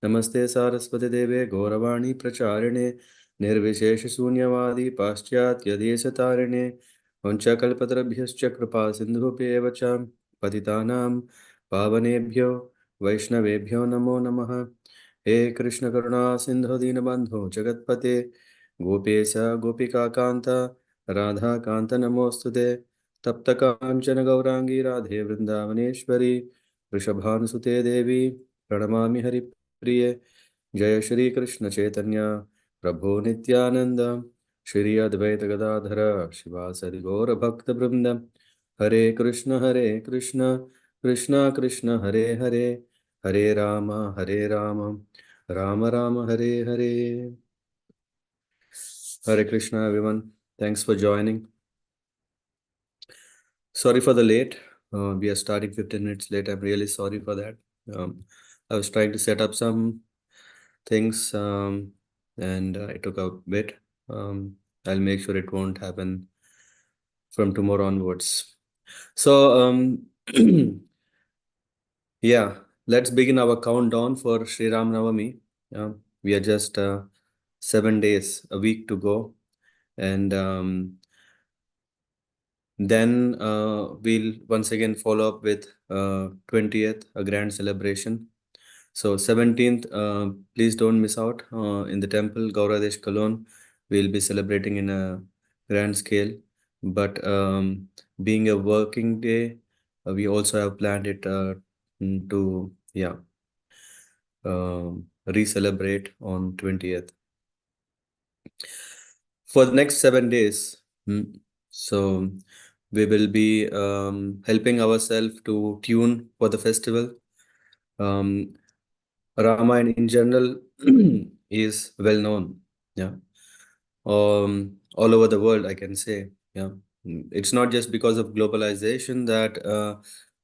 नमस्ते सारस्वती देवे गौरवाणी प्रचारिणे निर्विशेषशून्यवादी पाश्चात्यदेशतारिणे वंशकल्पतरुभ्यश्च कृपा सिन्धुभ्येव च पतितानां पावनेभ्यो वैष्णवेभ्यो नमो नमः। हे कृष्ण करुणा सिन्धु दीनबन्धो जगत्पते गोपेश गोपिकान्त राधाकान्त नमोऽस्तु ते। तप्तकाञ्चन गौराङ्गी राधे वृन्दावनेश्वरी वृषभानुसुते देवी प्रणमामि हरिप्रिये। जय श्री कृष्ण चैतन्य प्रभु नित्यानंद श्री अद्वैत गदाधर शिवासरि गौर भक्त वृंद। हरे कृष्ण कृष्ण कृष्ण हरे हरे, हरे Ram Ram Ram Hare Hare. Hare Krishna everyone, thanks for joining. Sorry for the late. We are starting 15 minutes late. I'm really sorry for that. I was trying to set up some things, and it took a bit. I'll make sure it won't happen from tomorrow onwards. So, yeah, let's begin our countdown for Sri Ram Navami. We are just 7 days, a week to go, and then we'll once again follow up with 20th, a grand celebration. So 17th, please don't miss out in the temple Gauradesh Kalon. We'll be celebrating in a grand scale. But being a working day, we also have planned it to re-celebrate on 20th for the next 7 days. So we will be helping ourselves to tune for the festival. Ramayana in general is well known, yeah, all over the world, I can say, yeah. It's not just because of globalization that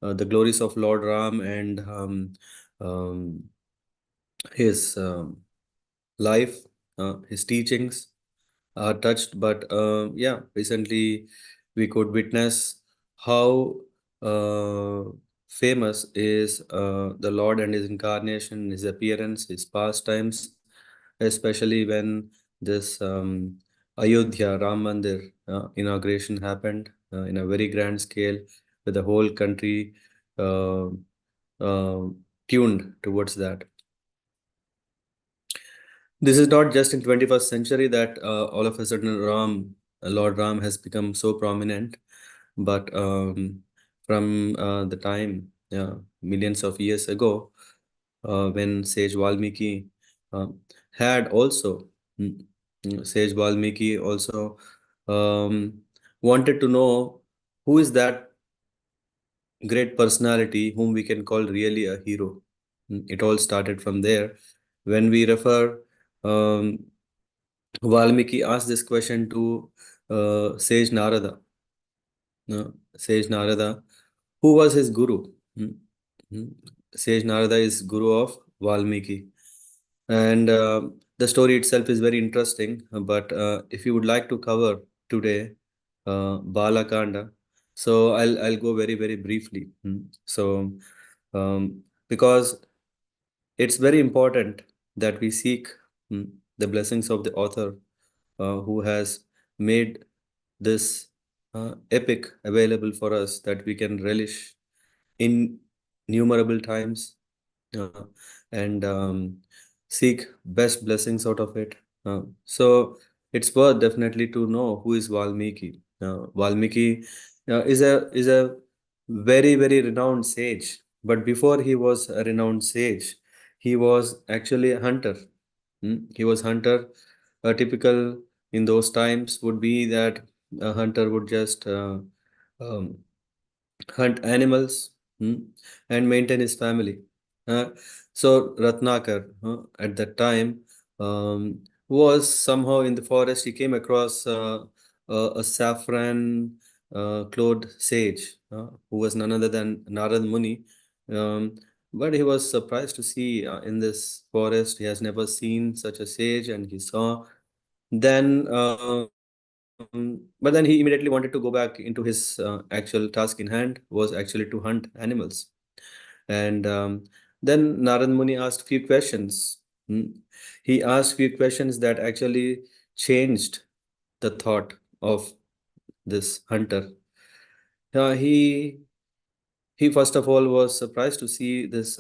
the glories of Lord Ram and um, his life, his teachings are touched, but yeah, recently we could witness how uh, famous is the Lord and his incarnation, his appearance, his pastimes, especially when this Ayodhya Ram Mandir inauguration happened in a very grand scale, with the whole country uh, uh, tuned towards that. This is not just in 21st century that all of a sudden Lord Ram has become so prominent, but from the time, millions of years ago, when Sage Valmiki uh, had also, mm, Sage Valmiki also um, wanted to know who is that great personality whom we can call really a hero. It all started from there. When we refer, um, Valmiki asked this question to Sage Narada. Sage Narada, who was his guru? Hmm, hmm. Sage Narada is guru of Valmiki. And the story itself is very interesting. But if you would like to cover today Bala Kanda, so I'll go very briefly. So because it's very important that we seek the blessings of the author who has made this epic available for us, that we can relish in innumerable times uh, and seek best blessings out of it. So it's worth definitely to know who is Valmiki. Valmiki is a very renowned sage, but before he was a renowned sage, he was actually a hunter. He was hunter. Typical in those times would be that a hunter would just um, hunt animals, and maintain his family. Uh, so Ratnakar, at that time, was somehow in the forest. He came across a saffron clothed sage who was none other than Narad Muni. Um, but he was surprised to see in this forest. He has never seen such a sage, and he saw. Then, but then he immediately wanted to go back into his actual task in hand, was actually to hunt animals. And Then Narad Muni asked few questions. Hmm. He asked few questions that actually changed the thought of this hunter. He first of all was surprised to see this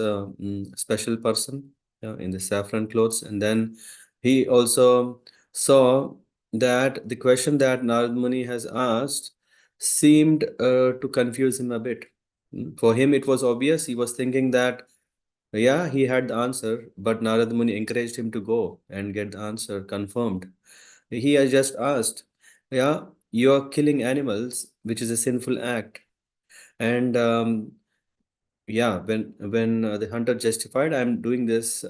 special person in the saffron clothes, and then he also saw that the question that Narad Muni has asked seemed to confuse him a bit. For him, it was obvious. He was thinking that yeah, he had the answer, but Narad Muni encouraged him to go and get the answer confirmed. He has just asked, yeah, you are killing animals, which is a sinful act, and yeah, when the hunter justified, I'm doing this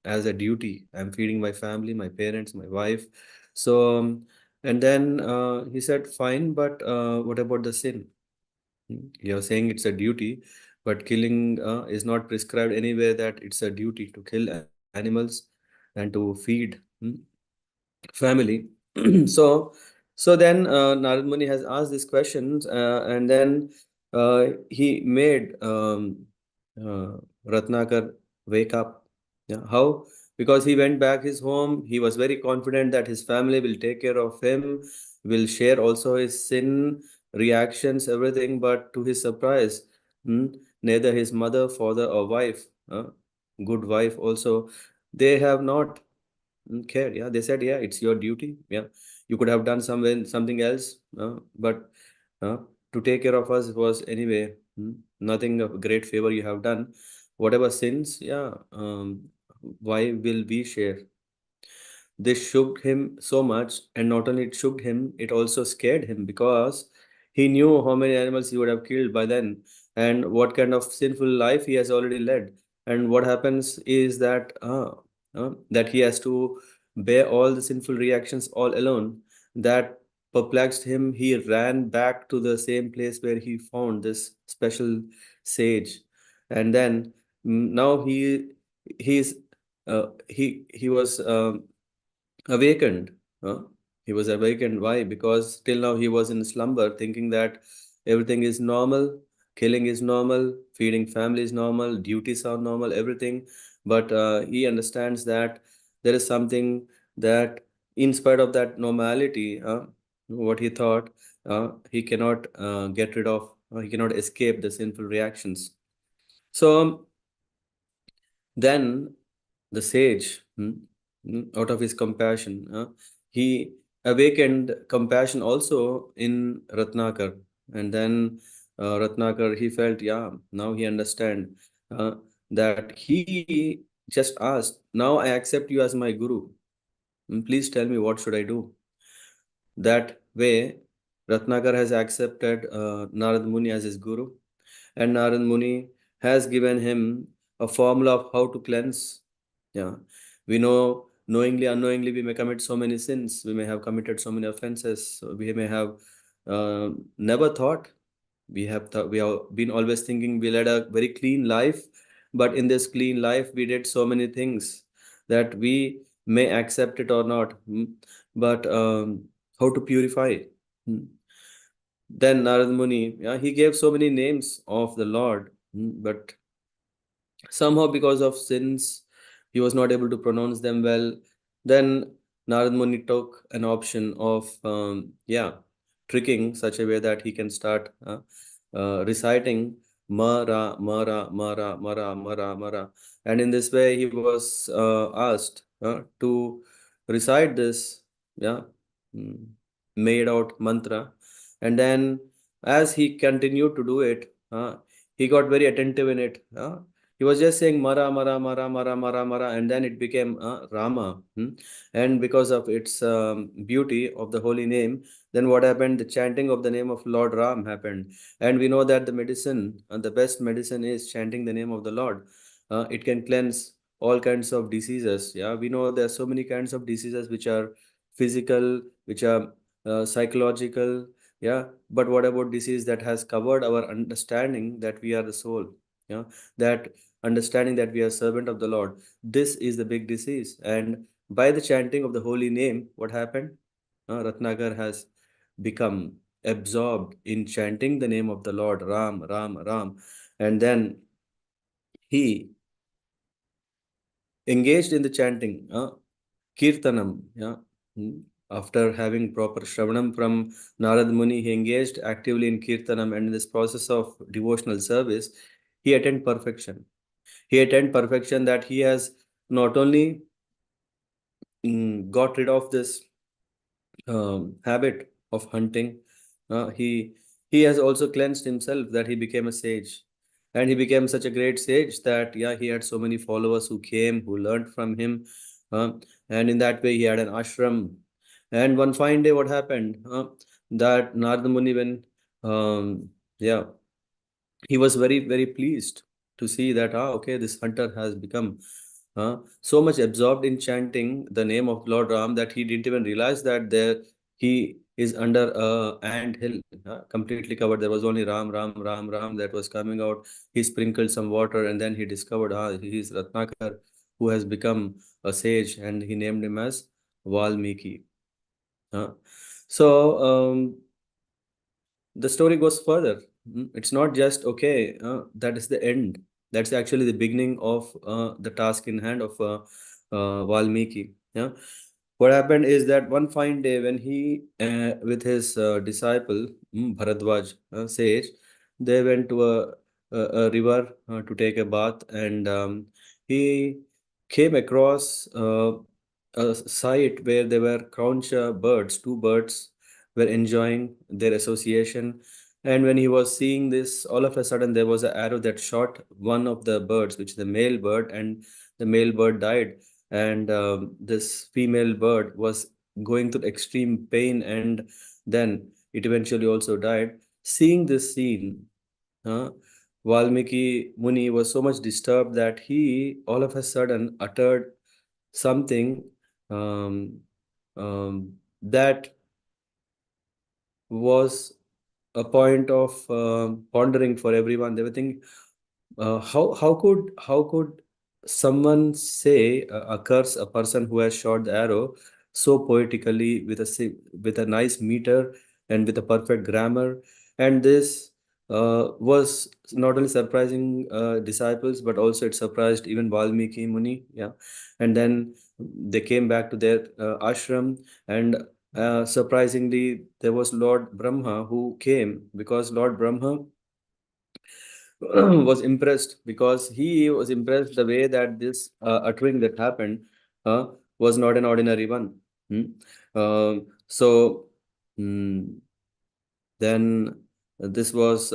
as a duty. I'm feeding my family, my parents, my wife. So and then he said, fine, but what about the sin? You're saying it's a duty, but killing is not prescribed anywhere that it's a duty to kill animals and to feed family. so so then Narad Muni has asked these questions, and then he made uh, Ratnakar wake up. Yeah, how? Because he went back his home. He was very confident that his family will take care of him, will share also his sin reactions, everything. But to his surprise, neither his mother, father, or wife, good wife also, they have not cared. Yeah, they said, yeah, it's your duty. Yeah, you could have done something else, but uh, to take care of us was anyway nothing of great favor you have done. Whatever sins, yeah, why will we share? This shook him so much, and not only it shook him, it also scared him because he knew how many animals he would have killed by then and what kind of sinful life he has already led. And what happens is that he has to bear all the sinful reactions all alone. That perplexed him. He ran back to the same place where he found this special sage, and then now he's he was awakened. Huh? He was awakened. Why? Because till now he was in slumber, thinking that everything is normal, killing is normal, feeding family is normal, duties are normal, everything. But he understands that there is something that, in spite of that normality, what he thought, he cannot get rid of, he cannot escape the sinful reactions. So then the sage, out of his compassion, he awakened compassion also in Ratnakar. And then Ratnakar, he felt, yeah, now he understand uh, that he just asked, now I accept you as my guru. Please tell me what should I do? That way, Ratnakar has accepted Narad Muni as his guru, and Narad Muni has given him a formula of how to cleanse. Yeah, we know knowingly, unknowingly, we may commit so many sins. We may have committed so many offenses. We may have never thought. We have been always thinking we led a very clean life, but in this clean life, we did so many things that we may accept it or not. But how to purify? Hmm. Then Narad Muni, yeah, he gave so many names of the Lord, but somehow because of sins, he was not able to pronounce them well. Then Narad Muni took an option of, tricking such a way that he can start reciting Mara, Mara, Mara, Mara, Mara, Mara. And in this way, he was asked to recite this, yeah, mm, made out mantra. And then as he continued to do it, he got very attentive in it. He was just saying Mara, Mara, Mara, Mara, Mara, Mara, and then it became Rama. And because of its beauty of the holy name, then what happened? The chanting of the name of Lord Ram happened. And we know that the medicine, the best medicine is chanting the name of the Lord. It can cleanse all kinds of diseases. Yeah, we know there are so many kinds of diseases which are physical, which are psychological. Yeah, but what about disease that has covered our understanding that we are the soul? Yeah, that understanding that we are servant of the Lord. This is the big disease. And by the chanting of the holy name, what happened? Ratnagar has become absorbed in chanting the name of the Lord, Ram, Ram, Ram. And then he engaged in the chanting, kirtanam. Yeah. Mm. After having proper Shravanam from Narad Muni, he engaged actively in kirtanam, and in this process of devotional service, he attained perfection. He attained perfection that he has not only got rid of this habit of hunting. He has also cleansed himself, that he became a sage, and he became such a great sage that yeah, he had so many followers who came, who learned from him, uh, and in that way he had an ashram. And one fine day, what happened? That Narada Muni, when yeah, he was very pleased to see that okay, this hunter has become so much absorbed in chanting the name of Lord Ram that he didn't even realize that there he is under a ant hill, completely covered. There was only Ram, Ram, Ram, Ram that was coming out. He sprinkled some water, and then he discovered he is Ratnakar, who has become a sage, and he named him as Valmiki. uh. So the story goes further. It's not just okay, that is the end. That's actually the beginning of the task in hand of Valmiki. Yeah. What happened is that one fine day, when he, with his disciple, Bharadwaj, sage, they went to a river to take a bath, and he came across a site where there were crouch birds, two birds were enjoying their association. And when he was seeing this, all of a sudden there was an arrow that shot one of the birds, which is the male bird, and the male bird died. And this female bird was going through extreme pain, and then it eventually also died. Seeing this scene, uh, Valmiki Muni was so much disturbed that he all of a sudden uttered something um, that was a point of pondering for everyone. They were thinking, how could someone say a curse a person who has shot the arrow so poetically with with a nice meter and with a perfect grammar? And this was not only surprising disciples, but also it surprised even Valmiki Muni. Yeah, and then they came back to their ashram, and surprisingly, there was Lord Brahma who came, because Lord Brahma was impressed, because he was impressed the way that this uttering that happened uh, was not an ordinary one. Hmm. So mm, then this was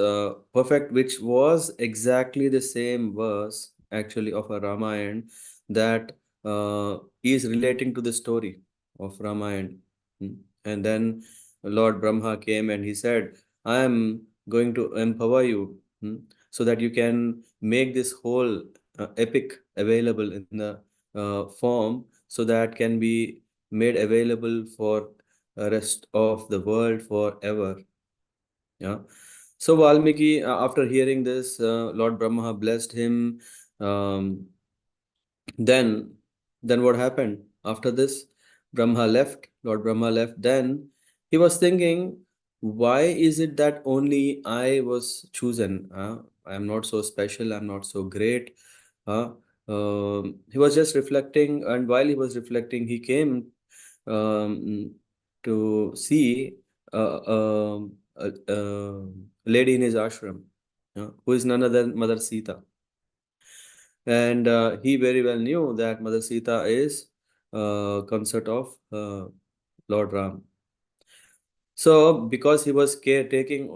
perfect, which was exactly the same verse actually of a Ramayana that is relating to the story of Ramayana. Mm. And then Lord Brahma came and he said, I am going to empower you, so that you can make this whole epic available in the form, so that can be made available for the rest of the world forever. Yeah. So Valmiki, after hearing this, Lord Brahma blessed him. Um, then, then what happened after this? Brahma left. Lord Brahma left. Then he was thinking, why is it that only I was chosen? I am not so special. I'm not so great. Uh, he was just reflecting, and while he was reflecting, he came to see a lady in his ashram, who is none other than Mother Sita. And he very well knew that Mother Sita is consort of Lord Ram. So, because he was caretaking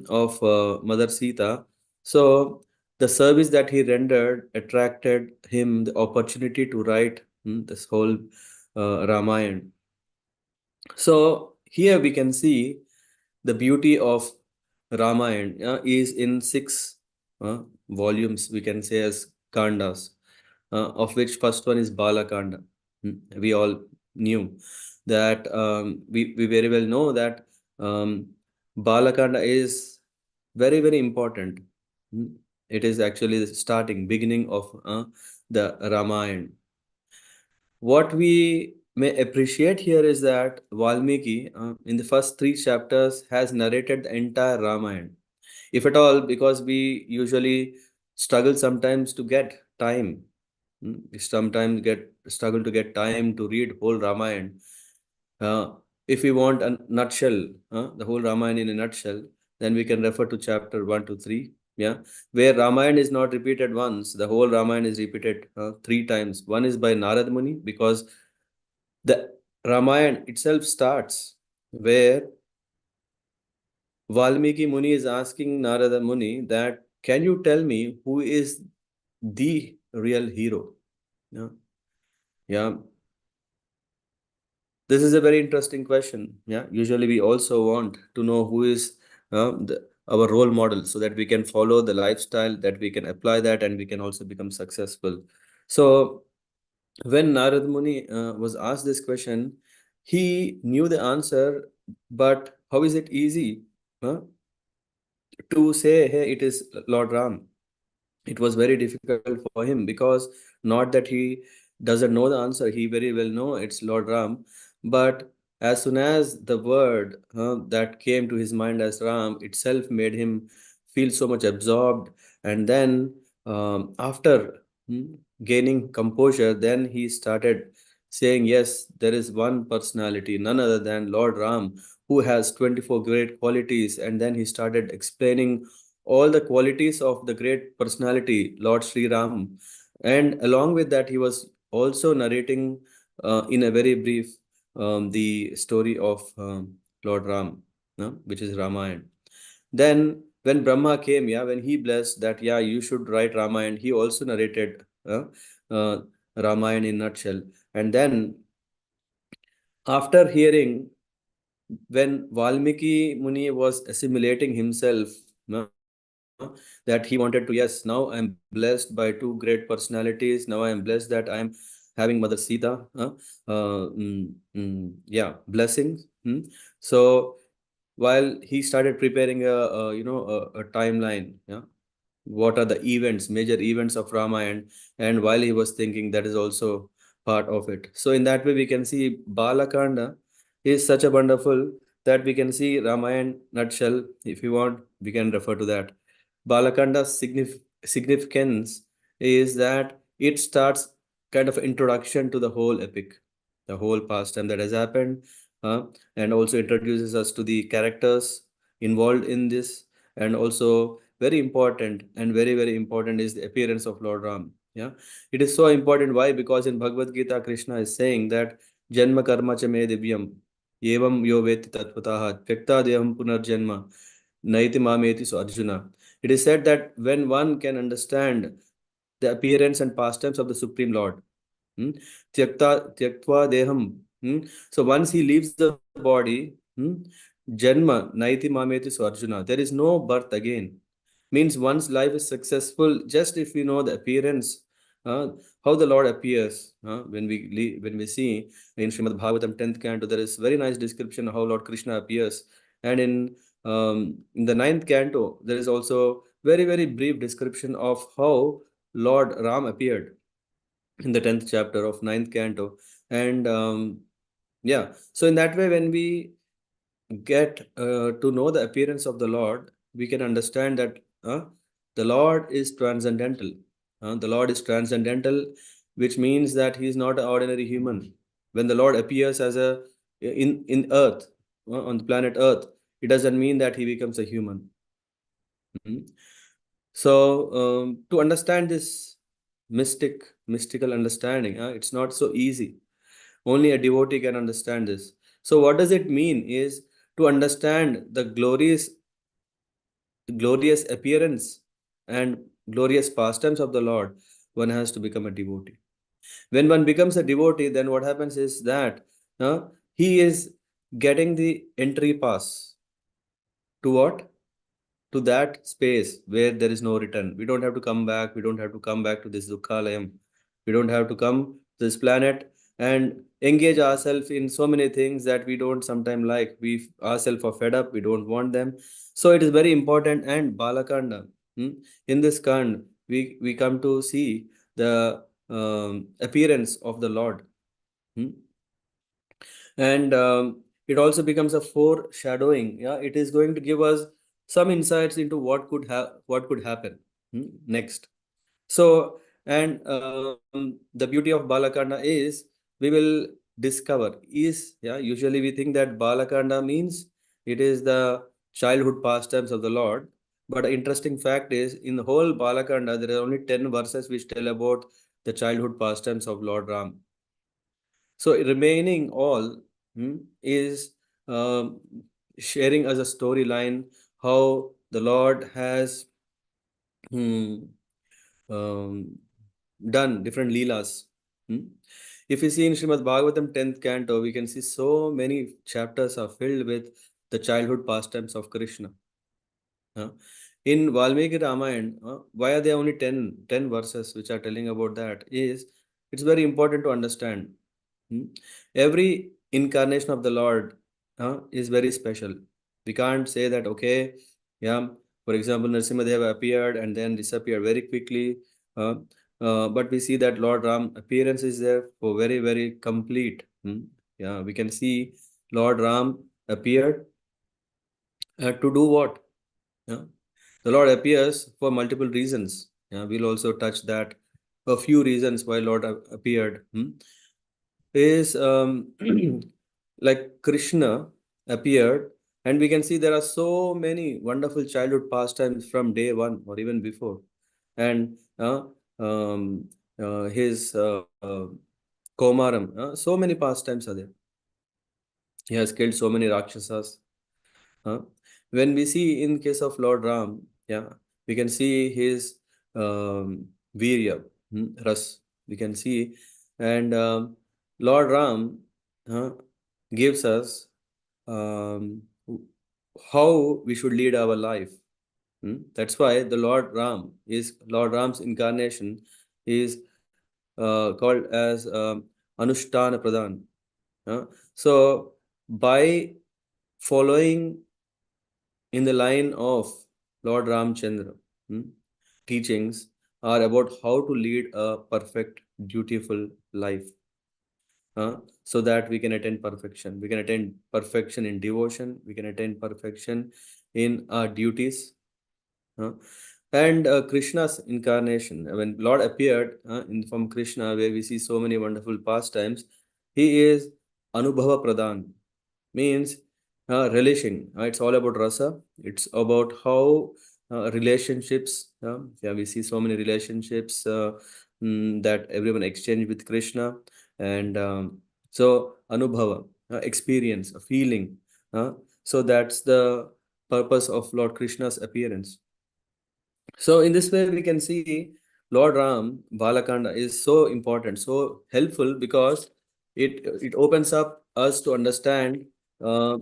of Mother Sita, so the service that he rendered attracted him the opportunity to write this whole Ramayana. So, here we can see the beauty of Ramayana is in six volumes, we can say, as Kandas, of which first one is Bala Kanda. We all knew that, we very well know that Bala Kanda is very important. Mm. It is actually the starting, beginning of the Ramayana. What we may appreciate here is that Valmiki, in the first three chapters, has narrated the entire Ramayana. If at all, because we usually struggle sometimes to get time. We sometimes get struggle to get time to read whole Ramayana. Uh, if we want a nutshell, the whole Ramayana in a nutshell, then we can refer to chapter 1 to 3. Yeah, where Ramayana is not repeated once, the whole Ramayana is repeated 3 times. One is by Narad Muni, because the Ramayana itself starts where Valmiki Muni is asking Narada Muni that, can you tell me who is the real hero? Yeah, yeah. This is a very interesting question. Yeah, usually we also want to know who is our role model, so that we can follow the lifestyle, that we can apply that, and we can also become successful. So when Narad Muni was asked this question, he knew the answer, but how is it easy to say, hey, it is Lord Ram? It was very difficult for him, because not that he doesn't know the answer, he very well know it's Lord Ram. But as soon as the word that came to his mind as Ram itself made him feel so much absorbed, and then after gaining composure, then he started saying, yes, there is one personality, none other than Lord Ram, who has 24 great qualities. And then he started explaining all the qualities of the great personality, Lord Sri Ram. And along with that, he was also narrating in a very brief the story of Lord Ram, which is Ramayana. Then, when Brahma came, yeah, when he blessed that, yeah, you should write Ramayana, he also narrated uh, Ramayana in nutshell. And then, after hearing, when Valmiki Muni was assimilating himself, that he wanted to, yes, now I am blessed by two great personalities. Now I am blessed that I am having Mother Sita, yeah, blessings. So while he started preparing a timeline, yeah, what are the events, major events of Ramayana, and while he was thinking, that is also part of it. So in that way, we can see Bala Kanda is such a wonderful, that we can see Ramayana nutshell. If you want, we can refer to that. Balakanda's significance is that it starts kind of introduction to the whole epic, the whole pastime that has happened, uh, and also introduces us to the characters involved in this. And also very important, and very very important, is the appearance of Lord Ram. Yeah, it is so important. Why? Because in Bhagavad Gita, Krishna is saying that Janma karma cha me divyam evam yo veti tattvataha tyakta devam punarjanma naiti mameti. So Arjuna, it is said that when one can understand the appearance and pastimes of the Supreme Lord, hmm, tyaktva deham, so once he leaves the body, janma naiti mameti. So Arjuna, there is no birth again. Means one's life is successful just if we know the appearance, uh, how the Lord appears. When we see in Srimad Bhagavatam 10th canto, there is very nice description of how Lord Krishna appears. And in the ninth canto, there is also very very brief description of how Lord Ram appeared in the 10th chapter of ninth canto. And yeah, so in that way, when we get to know the appearance of the Lord, we can understand that the Lord is transcendental. The Lord is transcendental, which means that he is not an ordinary human. When the Lord appears as a in Earth, on the planet Earth, it doesn't mean that he becomes a human. Mhm. So to understand this mystical understanding, it's not so easy. Only a devotee can understand this. So what does it mean is to understand the glorious appearance and glorious pastimes of the Lord, one has to become a devotee. When one becomes a devotee, then what happens is that he is getting the entry pass to what? To that space where there is no return. We don't have to come back. We don't have to come back to this Dukhalayam. We don't have to come to this planet and engage ourselves in so many things that we don't sometimes like. We ourselves are fed up. We don't want them. So it is very important. And Balakanda, in this Kand, we come to see the appearance of the Lord. hmm, and it also becomes a foreshadowing. Yeah, it is going to give us some insights into what could happen next. So And the beauty of Balakanda is we will discover is, yeah, usually we think that Balakanda means it is the childhood pastimes of the Lord. But an interesting fact is in the whole Balakanda, there are only 10 verses which tell about the childhood pastimes of Lord Ram. So remaining all is um, sharing as a storyline how the Lord has hmm, um, done different leelas. Hmm? If you see in Srimad Bhagavatam 10th canto, we can see so many chapters are filled with the childhood pastimes of Krishna. Huh? In Valmiki Ramayana, why are there only 10 verses which are telling about that? Is it's very important to understand. Hmm? Every incarnation of the Lord is very special. We can't say that, okay, yeah, for example, Narasimhadeva appeared and then disappeared very quickly. Uh, but we see that Lord Ram appearance is there for very, very complete. Yeah, we can see Lord Ram appeared to do what? Yeah. The Lord appears for multiple reasons. Yeah, we'll also touch that. A few reasons why Lord appeared is like Krishna appeared, and we can see there are so many wonderful childhood pastimes from day one or even before, and his Komaram, so many pastimes are there. He has killed so many Rakshasas. Huh? When we see in case of Lord Ram, yeah, we can see his Virya, Ras, we can see, and Lord Ram uh, gives us um, how we should lead our life. That's why the Lord Ram's incarnation is called as Anushtana Pradhan. So by following in the line of Lord Ramchandra, hmm, teachings are about how to lead a perfect, dutiful life, so that we can attain perfection. We can attain perfection in devotion. We can attain perfection in our duties. uh, and Krishna's incarnation, when Lord appeared from Krishna, where we see so many wonderful pastimes, he is Anubhava Pradhan, means relation. It's all about rasa. It's about how relationships. Yeah, we see so many relationships that everyone exchange with Krishna, and so Anubhava, experience, a feeling. Uh, so that's the purpose of Lord Krishna's appearance. So in this way, we can see Lord Ram, Balakanda is so important, so helpful because it opens up us to understand uh,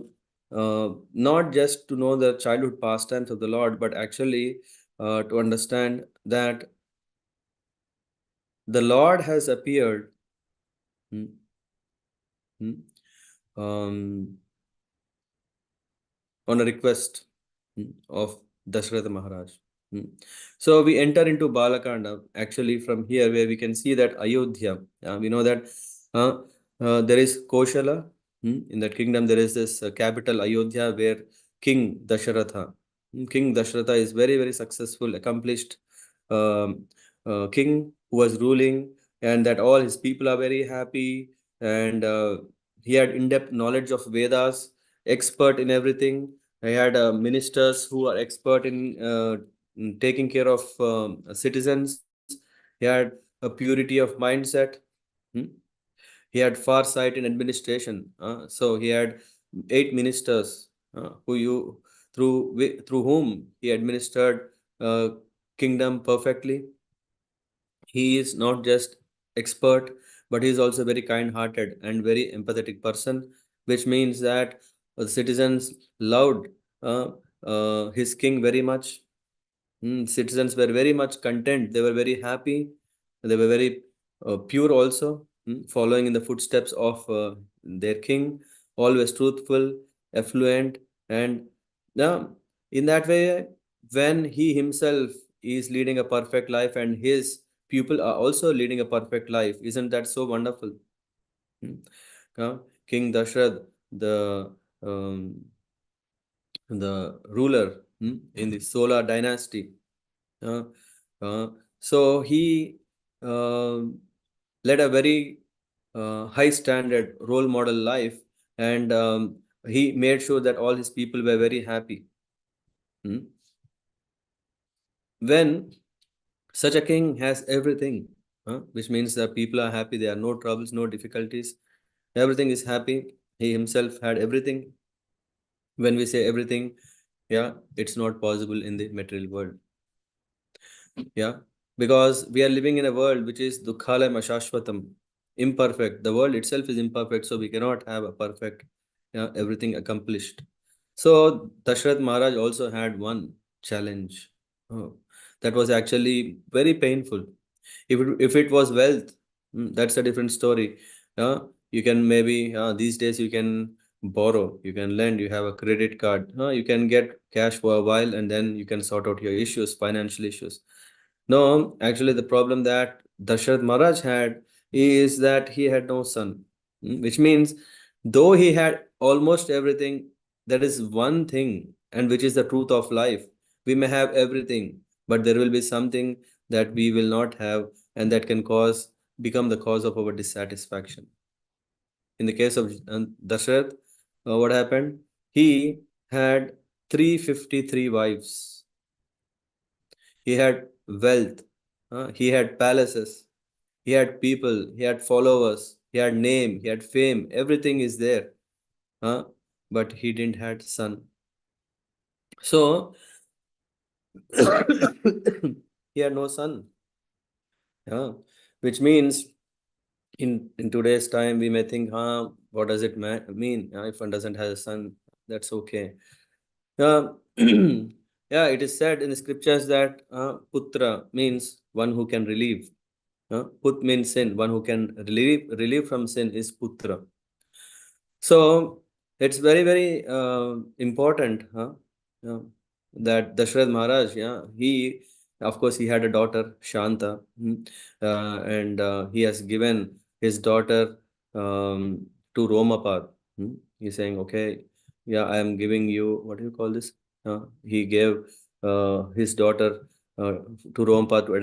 not just to know the childhood pastimes of the Lord, but actually to understand that the Lord has appeared hmm, hmm, um, on a request of Dashratha Maharaj. Hmm. So we enter into Balakanda actually from here where we can see that Ayodhya. We know that uh, there is Koshala. In that kingdom, there is this capital Ayodhya where King Dasharatha. King Dasharatha is very, very successful, accomplished um, king who was ruling, and that all his people are very happy. And he had in-depth knowledge of Vedas, expert in everything. I had ministers who are expert in taking care of citizens. He had a purity of mindset. Hmm? He had foresight in administration. So he had 8 ministers through whom he administered uh, kingdom perfectly. He is not just expert, but he is also very kind-hearted and very empathetic person, which means that the citizens loved uh, his king very much. Citizens were very much content. They were very happy. They were very pure also, following in the footsteps of their king, always truthful, affluent, and yeah, in that way, when he himself is leading a perfect life and his people are also leading a perfect life, isn't that so wonderful? Hmm. Uh, King Dashrath, um, the ruler in the Solar dynasty. Uh, so he uh, led a very high standard role model life, and he made sure that all his people were very happy. Hmm. When such a king has everything, which means that people are happy, there are no troubles, no difficulties, everything is happy. He himself had everything. When we say everything, yeah, it's not possible in the material world. Yeah, because we are living in a world which is dukhalam ashashvatam, imperfect. The world itself is imperfect, so we cannot have a perfect, yeah, everything accomplished. So Dashrath Maharaj also had one challenge. Oh, that was actually very painful. If it was wealth, that's a different story. You can maybe these days you can borrow, you can lend, you have a credit card, you can get cash for a while, and then you can sort out your issues, financial issues. No, actually, the problem that Dashrath Maharaj had is that he had no son. Which means though he had almost everything, that is one thing, and which is the truth of life. We may have everything, but there will be something that we will not have, and that can become the cause of our dissatisfaction. In the case of Dashrath, what happened? He had 353 wives. He had wealth. He had palaces. He had people. He had followers. He had name. He had fame. Everything is there. Uh, but he didn't had son. So he had no son. Yeah. Which means in today's time we may think, what does it mean? If one doesn't have a son, that's okay. Yeah. Yeah, it is said in the scriptures that putra means one who can relieve. Put means sin. One who can relieve from sin is putra. So it's very, very important, uh, that Dashrath Maharaj, yeah, of course, he had a daughter, Shanta, and he has given his daughter to Romapad. He's saying, okay, yeah, I am giving you, what do you call this? He gave his daughter to Romapad to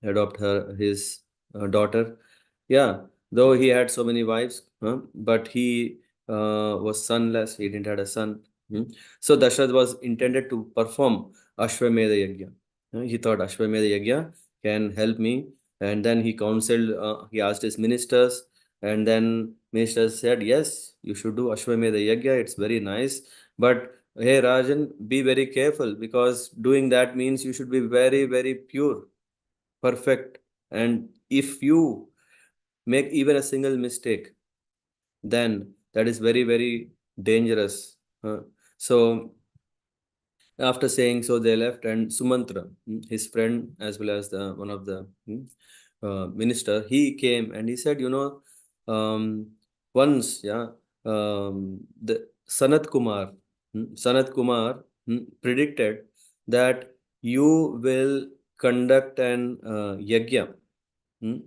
adopt his daughter. Yeah, though he had so many wives, but he was sonless. He didn't had a son. Hmm. So Dashrath was intended to perform Ashwamedha Yajna. He thought Ashwamedha Yajna can help me, and then he counseled. He asked his ministers, and then ministers said, "Yes, you should do Ashwamedha Yajna. It's very nice, but hey Rajan, be very careful because doing that means you should be very, very pure, perfect, and if you make even a single mistake, then that is very, very dangerous. So after saying so, they left, and Sumantra, his friend as well as the one of the minister, he came and he said, once, yeah, the Sanat Kumar predicted that you will conduct an yajna. Hmm?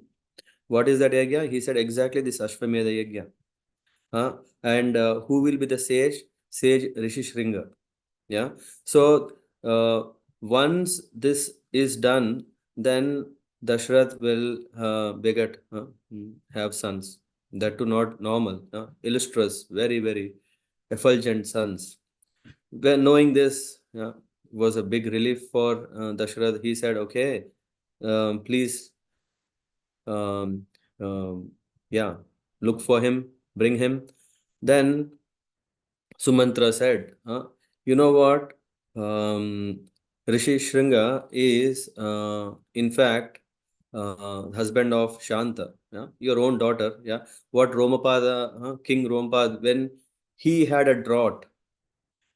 What is that yajna? He said exactly this Ashwamedha yajna. And who will be the sage? Sage Rishi Shringa. Yeah. So once this is done, then Dashrath will have sons. That too not normal, illustrious, very, very effulgent sons. When knowing this, was a big relief for Dashrath. He said, okay, please, um, um, yeah, look for him, bring him. Then Sumantra said, you know what? Rishi Shringa is, in fact, husband of Shanta, yeah? Your own daughter. Yeah. What Romapada, King Romapad, when he had a drought,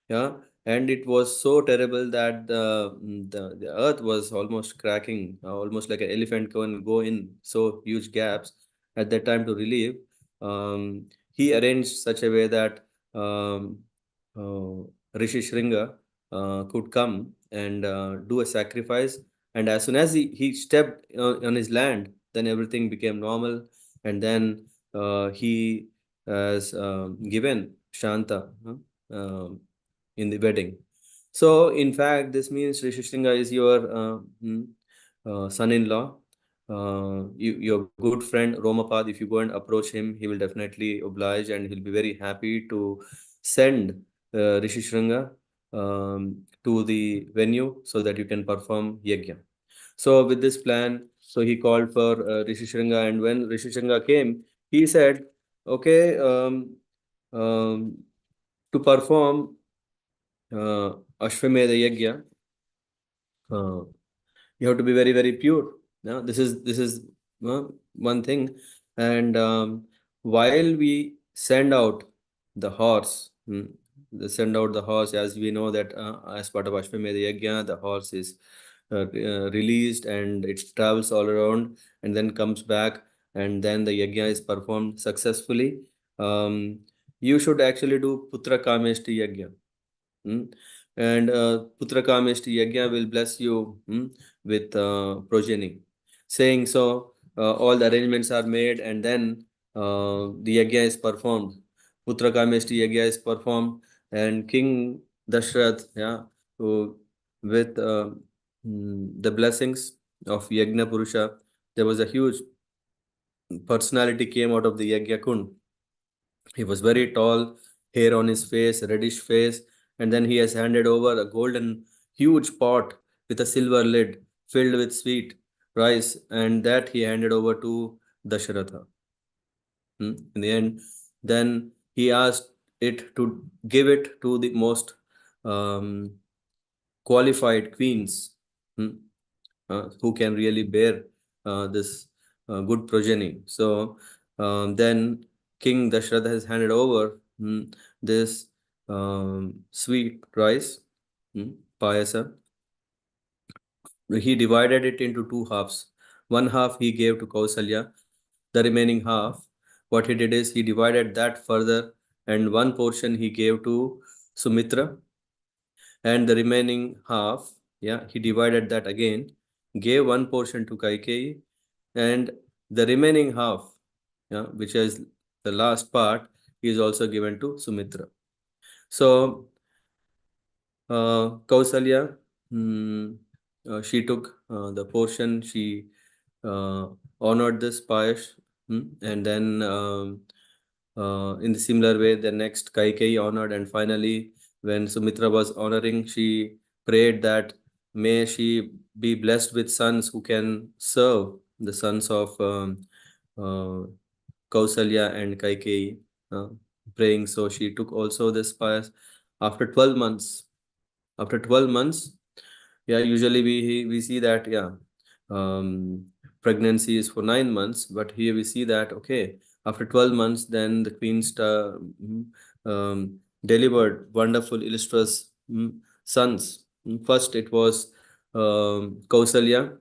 yeah, and it was so terrible that the earth was almost cracking, almost like an elephant can go in so huge gaps at that time to relieve. He arranged such a way that um, uh, Rishi Shringa could come and do a sacrifice, and as soon as he stepped on his land, then everything became normal, and then he has given Shanta. Um in the wedding. So, in fact, this means Rishi Shringa is your son-in-law. your good friend Romapad, if you go and approach him, he will definitely oblige and he'll be very happy to send Rishi Shringa to the venue so that you can perform yajna. So with this plan, so he called for Rishi Shringa, and when Rishi Shringa came, he said, "Okay, um, to perform Ashwamedha yajna, uh, you have to be very very pure. Yeah, this is one thing, and while we send out the horse, send out the horse, as we know that as part of Ashwamedha Yajna, the horse is released and it travels all around and then comes back, and then the yajna is performed successfully. um, you should actually do Putra Kameshti Yajna. Mm. And Putra Kameshti Yajna will bless you with progeny. Saying so, all the arrangements are made, and then the Yajna is performed. Putra Kameshti Yajna is performed, and King Dashrath, yeah, who, with the blessings of Yajna Purusha, there was a huge personality came out of the Yajna Kund. He was very tall, hair on his face, reddish face, and then he has handed over a golden, huge pot with a silver lid filled with sweet rice, and that he handed over to Dasharatha. In the end, then he asked it to give it to the most um, qualified queens. Hmm, who can really bear this good progeny. So then King Dashratha has handed over this sweet rice, payasa. He divided it into two halves. One half he gave to Kausalya, the remaining half, what he did is he divided that further, and one portion he gave to Sumitra, and the remaining half, yeah, he divided that again, gave one portion to Kaikeyi, and the remaining half, yeah, which is the last part, is also given to Sumitra. So Kausalya, she took the portion, she uh, honored this Payash, and then in the similar way, the next Kaikeyi honored, and finally, when Sumitra was honoring, she prayed that may she be blessed with sons who can serve the sons of uh, Kausalya and Kaikeyi, uh, praying. So she took also this Payas after 12 months. After 12 months, yeah, usually we see that, yeah, um, pregnancy is for 9 months, but here we see that, okay, after 12 months, then the queen star delivered wonderful, illustrious sons. First, it was Kausalya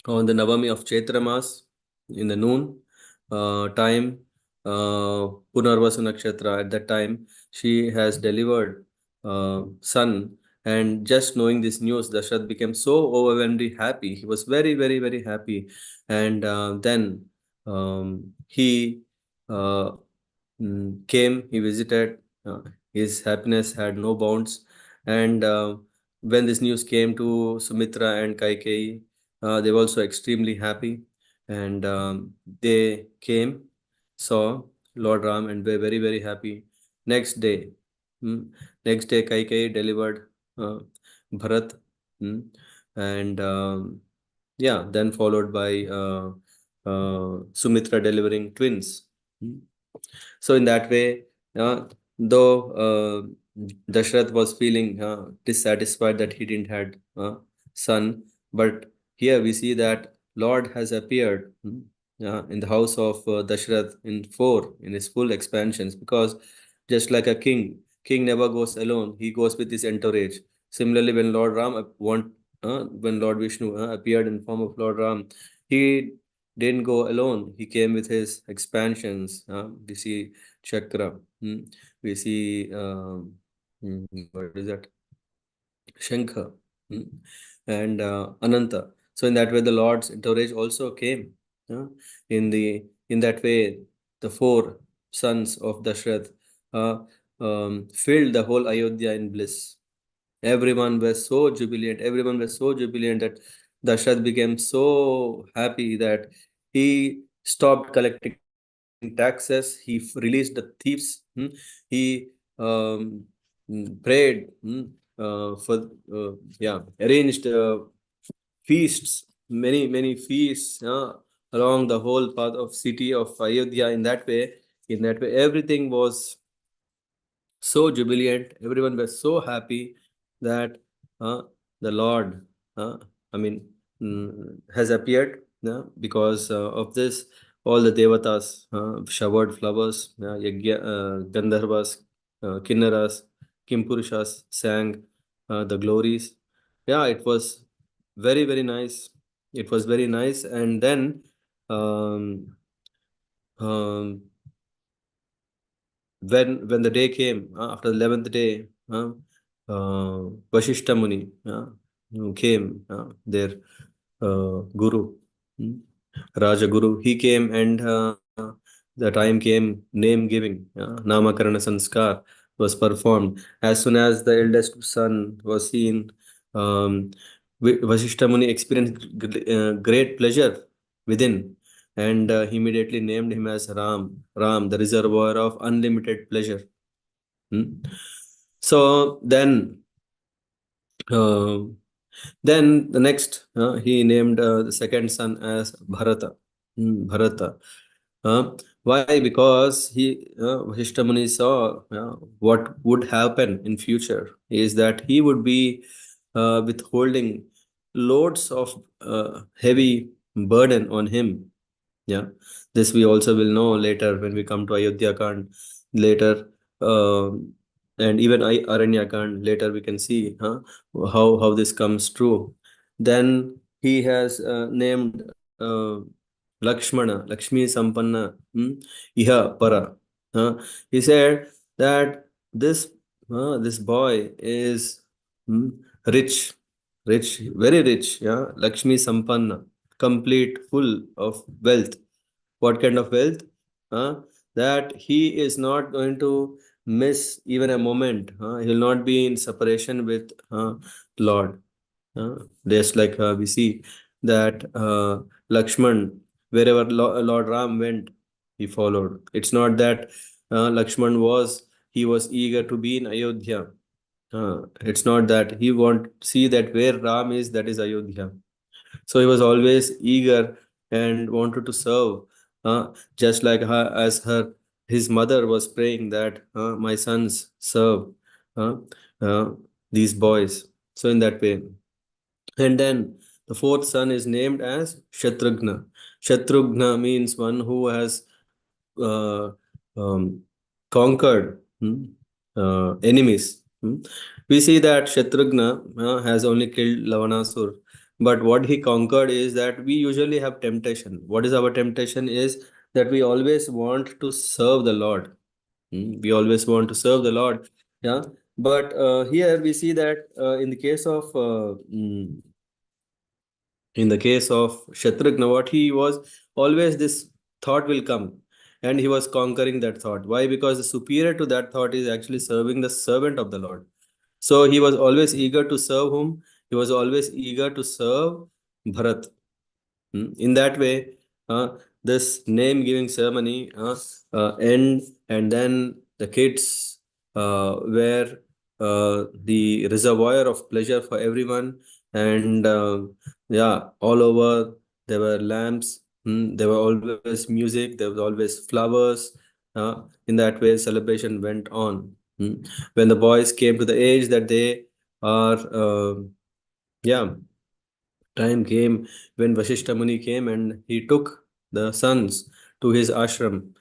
on the Navami of Chaitra Mas in the noon time, Punarvasu Nakshatra. At that time, she has delivered son. And just knowing this news, Dashrath became so overwhelmingly happy. He was very, very, very happy. And then he uh, came, he visited. His happiness had no bounds. And when this news came to Sumitra and Kaikeyi, they were also extremely happy, and they came, saw Lord Ram, and were very, very happy. Next day, mm, next day, Kaikeyi delivered uh, Bharat, mm, and yeah, then followed by Sumitra delivering twins. Mm. So in that way, though Dashrath was feeling dissatisfied that he didn't had son, but here we see that Lord has appeared in the house of Dashrath in four in his full expansions, because just like a king never goes alone; he goes with his entourage. Similarly, when Lord Ram when Lord Vishnu appeared in form of Lord Ram, he didn't go alone. He came with his expansions. We see Chakra. We see what is that? Shankha, mm, and Ananta. So in that way, the Lord's entourage also came. uh, in that way, the four sons of Dashrath uh, filled the whole Ayodhya in bliss. Everyone was so jubilant. Everyone was so jubilant that Dashrath became so happy that he stopped collecting taxes. He released the thieves. He prayed for arranged feasts, many feasts along the whole path of city of Ayodhya. In that way, everything was so jubilant. Everyone was so happy that uh, the Lord, uh, I mean, has appeared. Because of this, all the devatas showered flowers. Gandharvas, Kinnaras, Kimpurushas sang the glories. Yeah, it was very nice. It was very nice, and then. Um, um, when the day came after the 11th day, Vashishta Muni who came, their guru, hmm, Raja Guru, he came, and the time came, name giving, Namakarana Sanskar was performed. As soon as the eldest son was seen, um, Vashishta Muni experienced great pleasure within, and he immediately named him as Ram, the reservoir of unlimited pleasure. Hmm. So uh, then the next, he named the second son as Bharata. Bharata. Why? Because Vashishtamuni saw what would happen in future is that he would be withholding loads of heavy burden on him. Yeah, this we also will know later when we come to Ayodhya Kand later, and even Aranya Kand later we can see how this comes true. Then he has named Lakshmana, Lakshmi Sampanna, Iha Para. He said that this boy is hmm, rich, very rich. Yeah, Lakshmi Sampanna, complete, full of wealth. What kind of wealth? uh, that he is not going to miss even a moment. He will not be in separation with Lord. Just like we see that Lakshman, wherever Lord Ram went, he followed. It's not that Lakshman he was eager to be in Ayodhya. It's not that he want see that where Ram is, that is Ayodhya. So he was always eager and wanted to serve, just like his mother was praying that my sons serve uh, uh, these boys. So in that way, and then the fourth son is named as Shatrugna. Shatrugna means one who has uh, um, conquered enemies. We see that Shatrugna has only killed Lavanasur, but what he conquered is that we usually have temptation. What is our temptation is that we always want to serve the Lord. We always want to serve the Lord. Yeah, but here we see that in the case of Shatrugna, what he was always this thought will come, and he was conquering that thought. Why? Because the superior to that thought is actually serving the servant of the Lord. So he was always eager to serve whom? He was always eager to serve Bharat. In that way, this name giving ceremony end, and then the kids were the reservoir of pleasure for everyone. And yeah, all over there were lamps, there were always music, there was always flowers. In that way, celebration went on. When the boys came to the age that they are, yeah, time came when Vashishta Muni came and he took the sons to his ashram.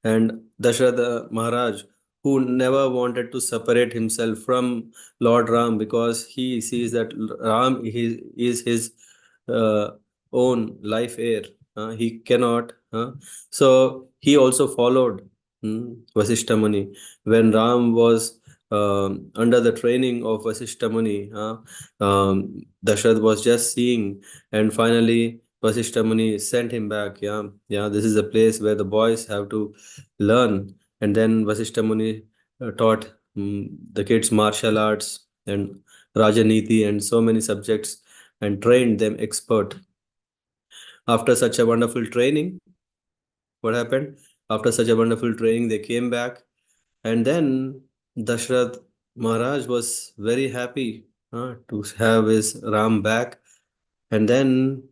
And Dasharatha Maharaj, who never wanted to separate himself from Lord Ram because he sees that Ram is his uh, own life heir. He cannot. So he also followed Vasishta Muni. When Ram was under the training of Vasishta Muni, Dashrath was just seeing, and finally Vasishta Muni sent him back. Yeah, this is a place where the boys have to learn. And then Vasishta Muni taught the kids martial arts and Rajaniti and so many subjects. and trained them expert. After such a wonderful training, what happened? After such a wonderful training, they came back, and then Dashrath Maharaj was very happy to have his Ram back. And then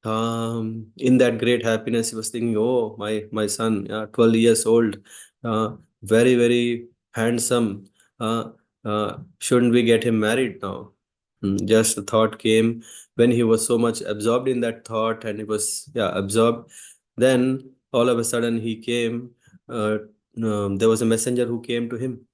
in that great happiness, he was thinking, oh, my son, 12 years old, very, very handsome. Uh, shouldn't we get him married now? Just the thought came when he was so much absorbed in that thought, and he was, absorbed. Then all of a sudden he came. Uh, there was a messenger who came to him,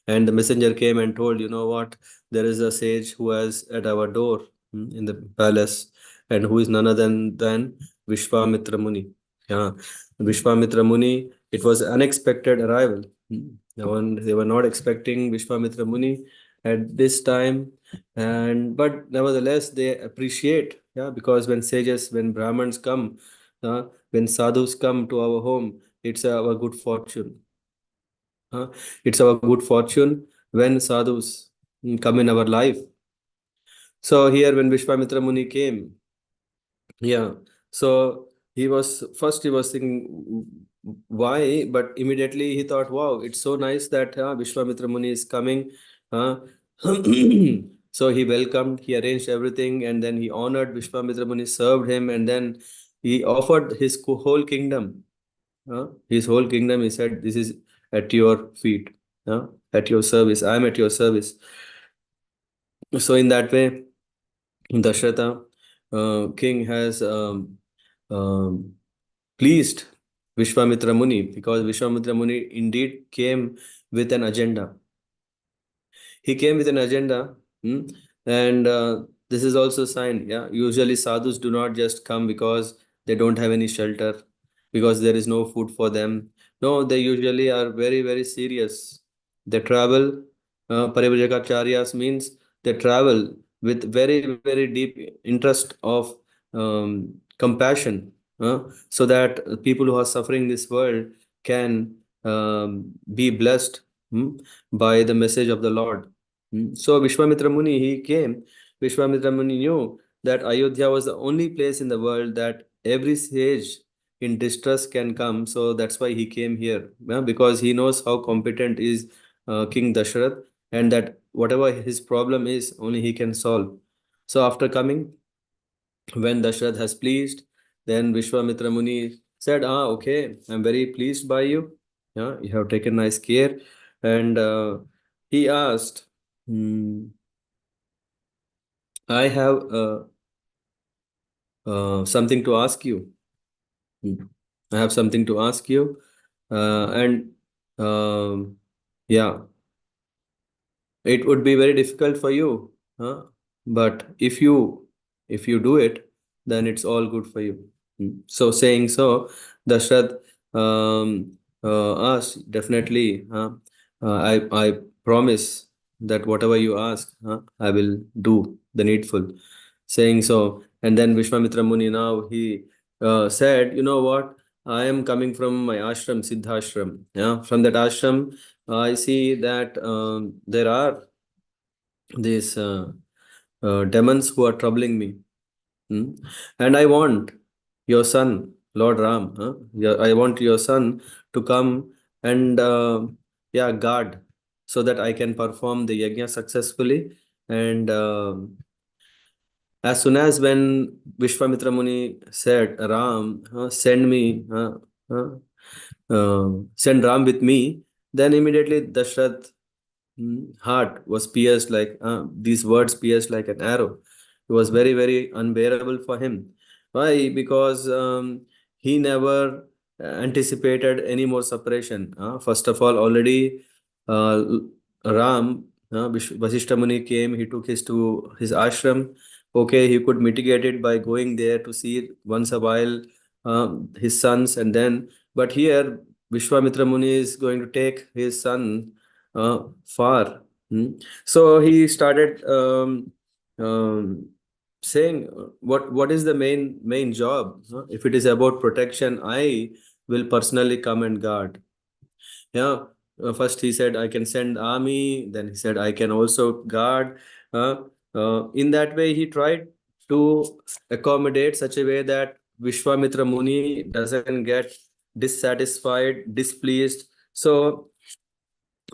and the messenger came and told, you know what, there is a sage who is at our door, in the palace, and who is none other than Vishwamitra Muni. Yeah, Vishwamitra Muni, it was unexpected arrival. They were not expecting Vishwamitra Muni at this time, and but nevertheless they appreciate, because when sages, when Brahmins come, when sadhus come to our home, it's our good fortune. Huh? It's our good fortune when sadhus come in our life. So here, when Vishwamitra Muni came, yeah, so he was thinking why, but immediately he thought, wow, it's so nice that Vishwamitra Muni is coming. Uh, so he welcomed, he arranged everything, and then he honored Vishwamitra Muni, served him, and then he offered his whole kingdom. His whole kingdom, he said, this is at your feet, at your service. I am at your service. So in that way, Dashrata, king has um, pleased Vishwamitra Muni, because Vishwamitra Muni indeed came with an agenda. He came with an agenda, and this is also sign. Yeah, usually sadhus do not just come because they don't have any shelter, because there is no food for them. No, they usually are very, very serious. They travel. Parivrajakacharyas means they travel with very, very deep interest of compassion, so that people who are suffering in this world can be blessed, by the message of the Lord. So Vishwamitra Muni, he came. Vishwamitra Muni knew that Ayodhya was the only place in the world that every sage in distress can come. So that's why he came here, because he knows how competent is King Dasharath, and that whatever his problem is, only he can solve. So after coming, when Dasharath has pleased, then Vishwamitra Muni said, okay, I'm very pleased by you. Yeah, you have taken nice care. And he asked, "Hmm, I have something to ask you. Hmm. I have something to ask you. And um, yeah, it would be very difficult for you, but if you do it, then it's all good for you." So saying so, Dashrath asked, definitely, I promise that whatever you ask, I will do the needful. Saying so, and then Vishwamitra Muni, now he said, you know what, I am coming from my ashram, Siddhashram. Yeah, from that ashram, I see that there are these demons who are troubling me. Hmm? And I want your son, Lord Ram, I want your son to come and guard, so that I can perform the yajna successfully. And as soon as when Vishwamitra Muni said, Ram, send Ram with me, then immediately Dashrath heart was pierced like these words pierced like an arrow. It was very, very unbearable for him. Why? Because he never anticipated any more separation. First of all, already uh, Ram, Vasishta Muni came, he took his to his ashram. Okay, he could mitigate it by going there to see once a while his sons, and then, but here Vishwamitra Muni is going to take his son far. So he started saying, what is the main job? If it is about protection, I will personally come and guard. Yeah. First he said I can send army. Then he said I can also guard. In that way, he tried to accommodate such a way that Vishwamitra Muni doesn't get dissatisfied, displeased. So,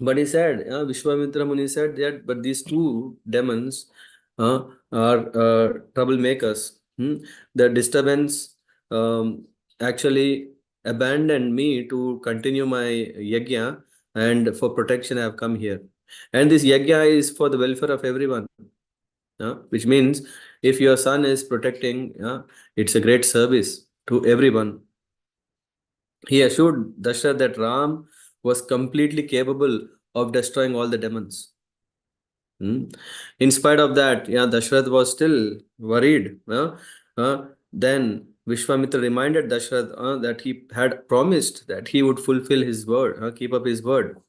but he said, Vishwamitra Muni said that, but these two demons are troublemakers. The disturbance actually abandoned me to continue my yajna, and for protection I have come here. And this yajna is for the welfare of everyone, which means if your son is protecting, it's a great service to everyone. He assured Dashrath that Ram was completely capable of destroying all the demons. Hmm. In spite of that, Dashrath was still worried. Then Vishwamitra reminded Dashrath that he had promised that he would fulfill his word, keep up his word.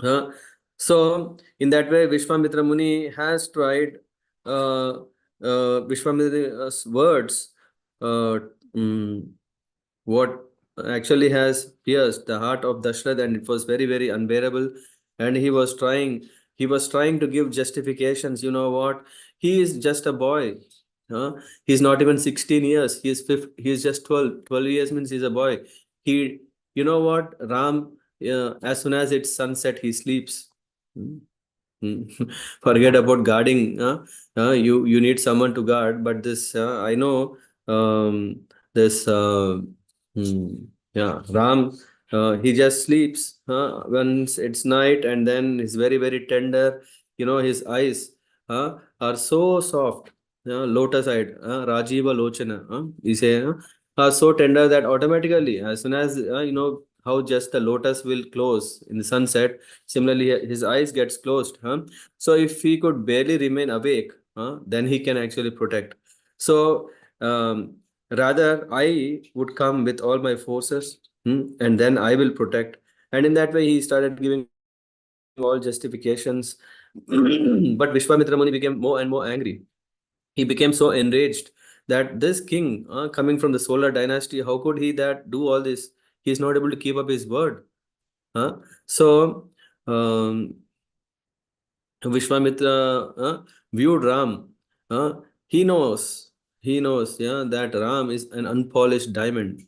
Uh, so, in that way, Vishwamitra Muni has tried Vishwamitra's words. Uh, mm, what actually has pierced the heart of Dashrath, and it was very, very unbearable. And he was trying to give justifications. You know what? He is just a boy. Huh? He's not even 16 years. He's just 12. 12 years means he's a boy. He, you know what? Ram, as soon as it's sunset, he sleeps. Hmm. Forget about guarding. You need someone to guard, but this I know. This hmm, Ram, he just sleeps once it's night, and then he's very, very tender. His eyes are so soft, lotus eyed, Rajiva Lochana. We say are so tender that automatically, as soon as how just the lotus will close in the sunset, similarly his eyes gets closed. So if he could barely remain awake, then he can actually protect. So rather, I would come with all my forces, and then I will protect. And in that way, he started giving all justifications. But Vishwamitra Muni became more and more angry. He became so enraged that this king, coming from the solar dynasty, how could he that do all this? He is not able to keep up his word. So, um, Vishwamitra viewed Ram. Uh, he knows, that Ram is an unpolished diamond,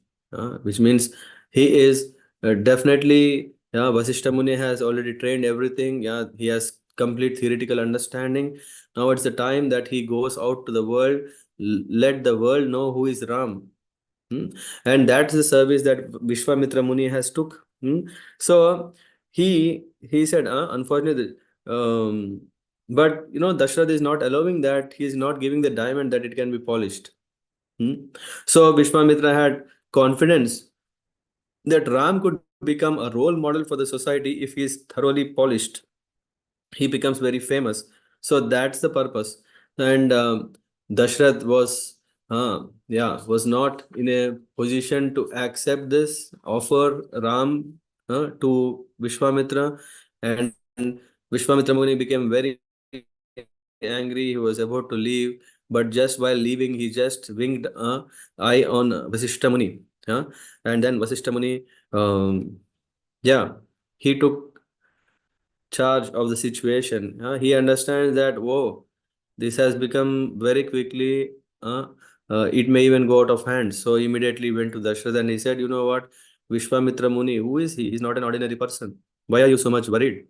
which means he is definitely, Vasishtha Muni has already trained everything. Yeah, he has complete theoretical understanding. Now it's the time that he goes out to the world, let the world know who is Ram. Hmm. And that's the service that Vishwamitra Muni has took. So he said, unfortunately, um, but Dashrath is not allowing that. He is not giving the diamond that it can be polished. So Vishwamitra had confidence that Ram could become a role model for the society if he is thoroughly polished. He becomes very famous. So that's the purpose. And Dashrath was not in a position to accept this offer Ram to Vishwamitra. And Vishwamitra Muni became very angry. He was about to leave, but just while leaving, he just winked eye on Vasishtha Muni. And then Vasishtha Muni, um, yeah, he took charge of the situation. He understands that, whoa, this has become very quickly, it may even go out of hand. So immediately went to Dashrath and he said, you know what, Vishwamitra Muni, who is he? He's not an ordinary person. Why are you so much worried?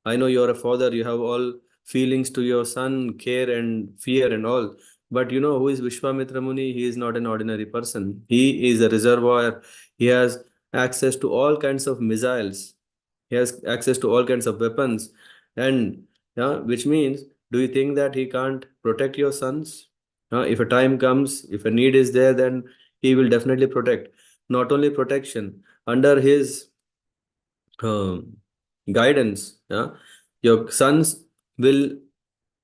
I know you're a father, you have all feelings to your son, care and fear and all. But you know who is Vishwamitra Muni? He is not an ordinary person. He is a reservoir. He has access to all kinds of missiles. He has access to all kinds of weapons. And which means, do you think that he can't protect your sons? If a time comes, if a need is there, then he will definitely protect. Not only protection, under his um, guidance, your sons will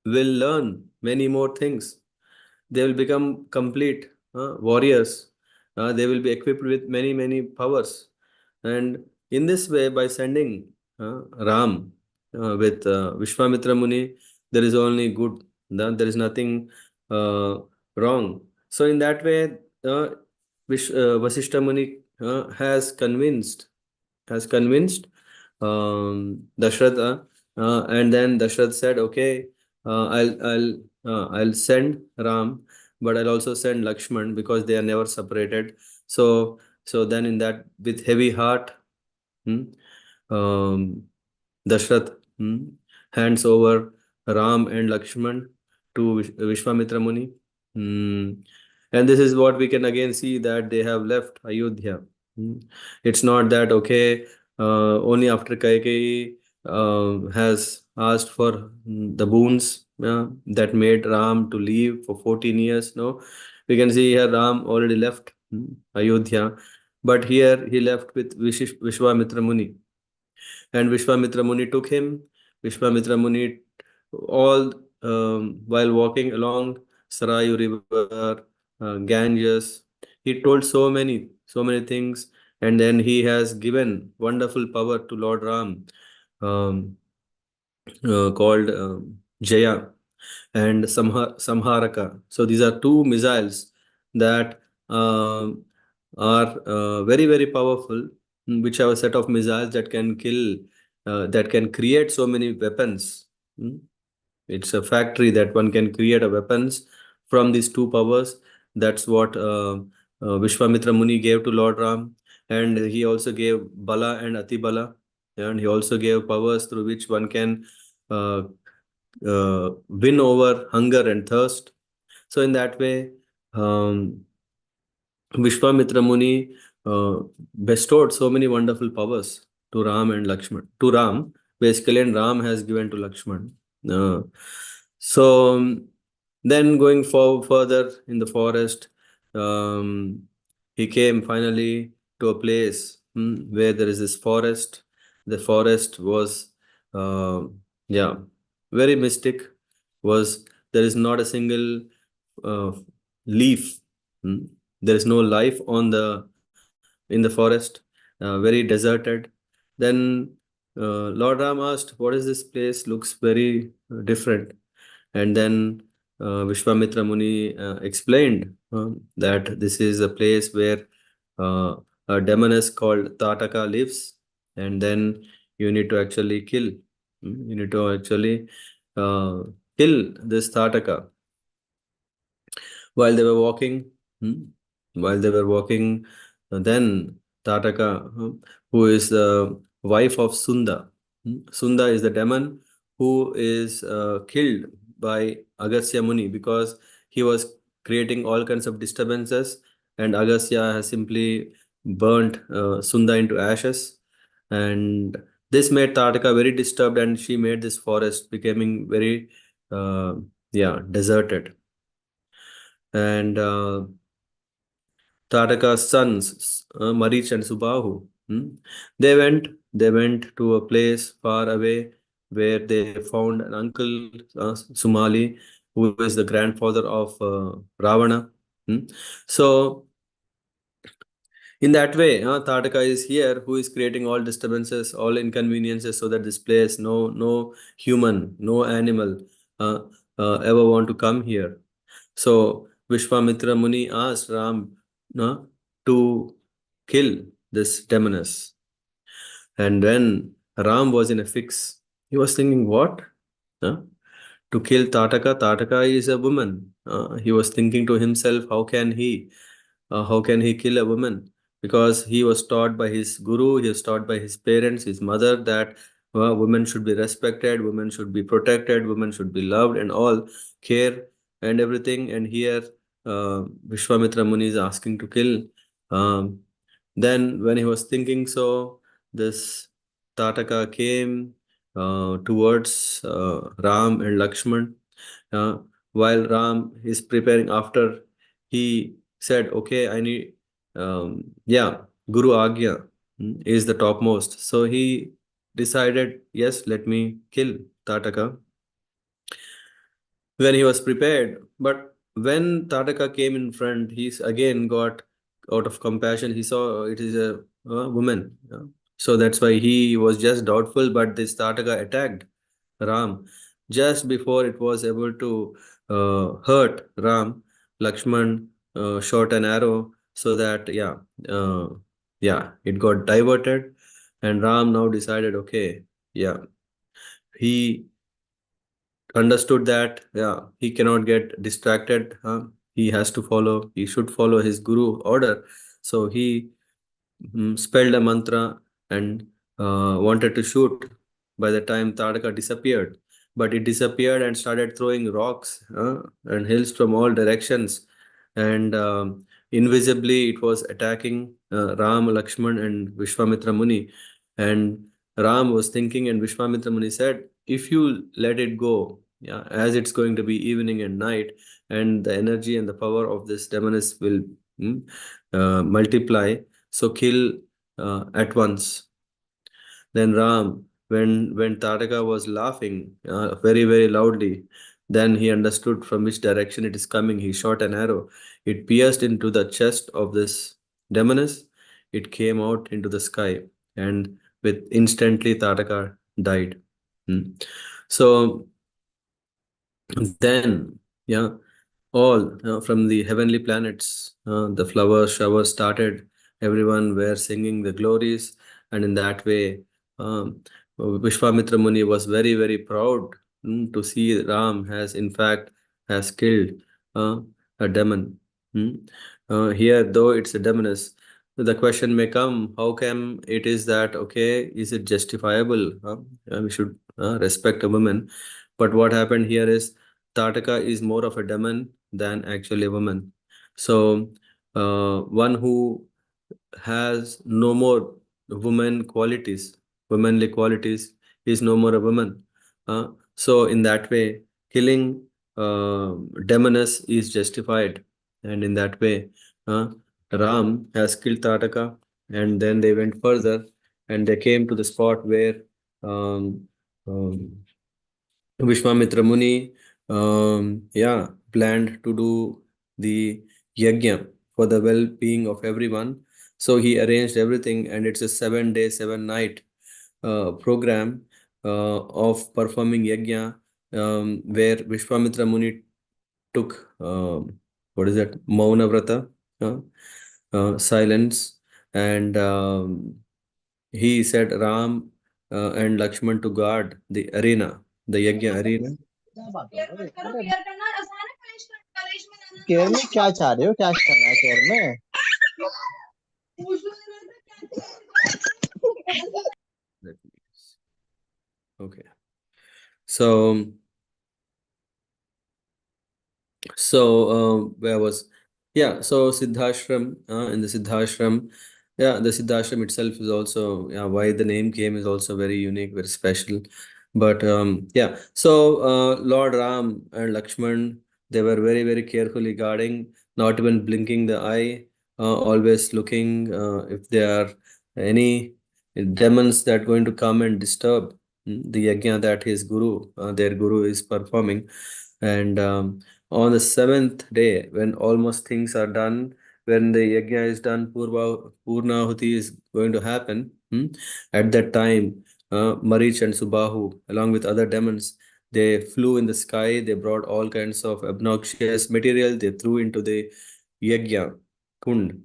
will learn many more things. They will become complete warriors. They will be equipped with many, many powers. And in this way, by sending Ram with Vishwamitra Muni, there is only good. There is nothing wrong. So in that way, Vasishtha Muni has convinced Dashrath, and then Dashrath said, okay, I'll send Ram, but I'll also send Lakshman because they are never separated. So then in that with heavy heart, hmm, um, Dashrath hands over Ram and Lakshman to Vishwamitra Muni. Hmm. And this is what we can again see that they have left Ayodhya. Hmm. It's not that, okay, only after Kaikeyi has asked for the boons that made Ram to leave for 14 years. No, we can see here Ram already left Ayodhya, but here he left with Vishwamitra Muni, and Vishwamitra Muni took him. Vishwamitra Muni, all while walking along Sarayu River, Ganges, he told so many things, and then he has given wonderful power to Lord Ram, um, called Jaya and Samharaka. So these are two missiles that are very, very powerful, which have a set of missiles that can kill, that can create so many weapons. Mm. It's a factory that one can create a weapons from these two powers. That's what Vishwamitra Muni gave to Lord Ram. And he also gave Bala and Ati Bala. And he also gave powers through which one can uh, win over hunger and thirst. So in that way, um, Vishwamitra Muni bestowed so many wonderful powers to Ram and Lakshman. To Ram, basically, and Ram has given to Lakshman. Uh, so then going further in the forest, um, he came finally to a place where there is this forest. The forest was, uh, yeah, very mystic. Was there is not a single uh, leaf. Hmm? There is no life on the in the forest, very deserted. Then Lord Ram asked, "What is this place? Looks very different." And then Vishwamitra Muni explained that this is a place where uh, a demoness called Tataka lives, and then you need to actually kill. You need to actually uh, kill this Tataka. While they were walking, hmm, while they were walking, then Tataka, who is the wife of Sunda. Sunda is the demon who is killed by Agastya Muni because he was creating all kinds of disturbances, and Agastya has simply burnt Sunda into ashes. And this made Tataka very disturbed, and she made this forest becoming very, uh, deserted. And Tataka's sons, Marich and Subahu, they went to a place far away where they found an uncle, Sumali, who is the grandfather of Ravana. Hmm. So in that way, Tataka is here, who is creating all disturbances, all inconveniences, so that this place, no human, no animal, uh, ever want to come here. So Vishwamitra Muni asked Ram to kill this demoness. And when Ram was in a fix, he was thinking, what? Huh? To kill Tataka? Tataka is a woman. He was thinking to himself, how can he kill a woman? Because he was taught by his guru, he was taught by his parents, his mother, that women should be respected, women should be protected, women should be loved, and all care and everything. And here, Vishwamitra Muni is asking to kill. Um, then, when he was thinking so, this Tataka came towards Ram and Lakshman. Uh, while Ram is preparing, after he said, "Okay, I need, Guru Agya is the topmost." So he decided, "Yes, let me kill Tataka." When he was prepared. But when Tataka came in front, he again got out of compassion. He saw it is a woman. So that's why he was just doubtful. But this Tataka attacked Ram just before it was able to hurt Ram. Lakshman shot an arrow so that uh, it got diverted, and Ram now decided, okay, yeah, he understood that he cannot get distracted. He should follow his guru order. So he spelled a mantra and wanted to shoot by the time Tadaka disappeared. But it disappeared and started throwing rocks and hills from all directions. And invisibly, it was attacking Ram, Lakshman, and Vishwamitra Muni. And Ram was thinking, and Vishwamitra Muni said, if you let it go, as it's going to be evening and night, and the energy and the power of this demoness will multiply, so kill at once. Then Ram, when Taraka was laughing very loudly, then he understood from which direction it is coming. He shot an arrow. It pierced into the chest of this demoness. It came out into the sky, and with instantly Taraka died. Hmm. So then, all from the heavenly planets, the flower shower started. Everyone were singing the glories, and in that way, Vishwamitra Muni was very proud to see Ram has in fact has killed uh, a demon. Mm. Here, though it's a demoness, the question may come: how come it is that okay? Is it justifiable? We should respect a woman, but what happened here is Tataka is more of a demon than actually a woman. So, one who has no more womanly qualities, is no more a woman. So, in that way, killing demoness is justified, and in that way, uh, Ram has killed Tataka, and then they went further, and they came to the spot where um, um, Vishwamitra Muni, planned to do the yajna for the well-being of everyone. So he arranged everything, and it's a 7 day, 7 night program of performing yajna, where Vishwamitra Muni took what is that? Mauna Vrata, silence, and he said Ram and Lakshman to guard the arena, the yajna arena. क्या बात है care में क्या चाह रहे हो क्या करना है केयर में Let me- Okay. So, where was, so Siddhashram, in the Siddhashram, the Siddhashram itself is also, why the name came is also very unique, very special. But so Lord Ram and Lakshman, they were very carefully guarding, not even blinking the eye, always looking if there are any demons that going to come and disturb the yajna that his guru, their guru is performing. And on the seventh day, when almost things are done, when the yajna is done, Purnahuti is going to happen. At that time, Marich and Subahu, along with other demons, they flew in the sky. They brought all kinds of obnoxious material. They threw into the yajna kund.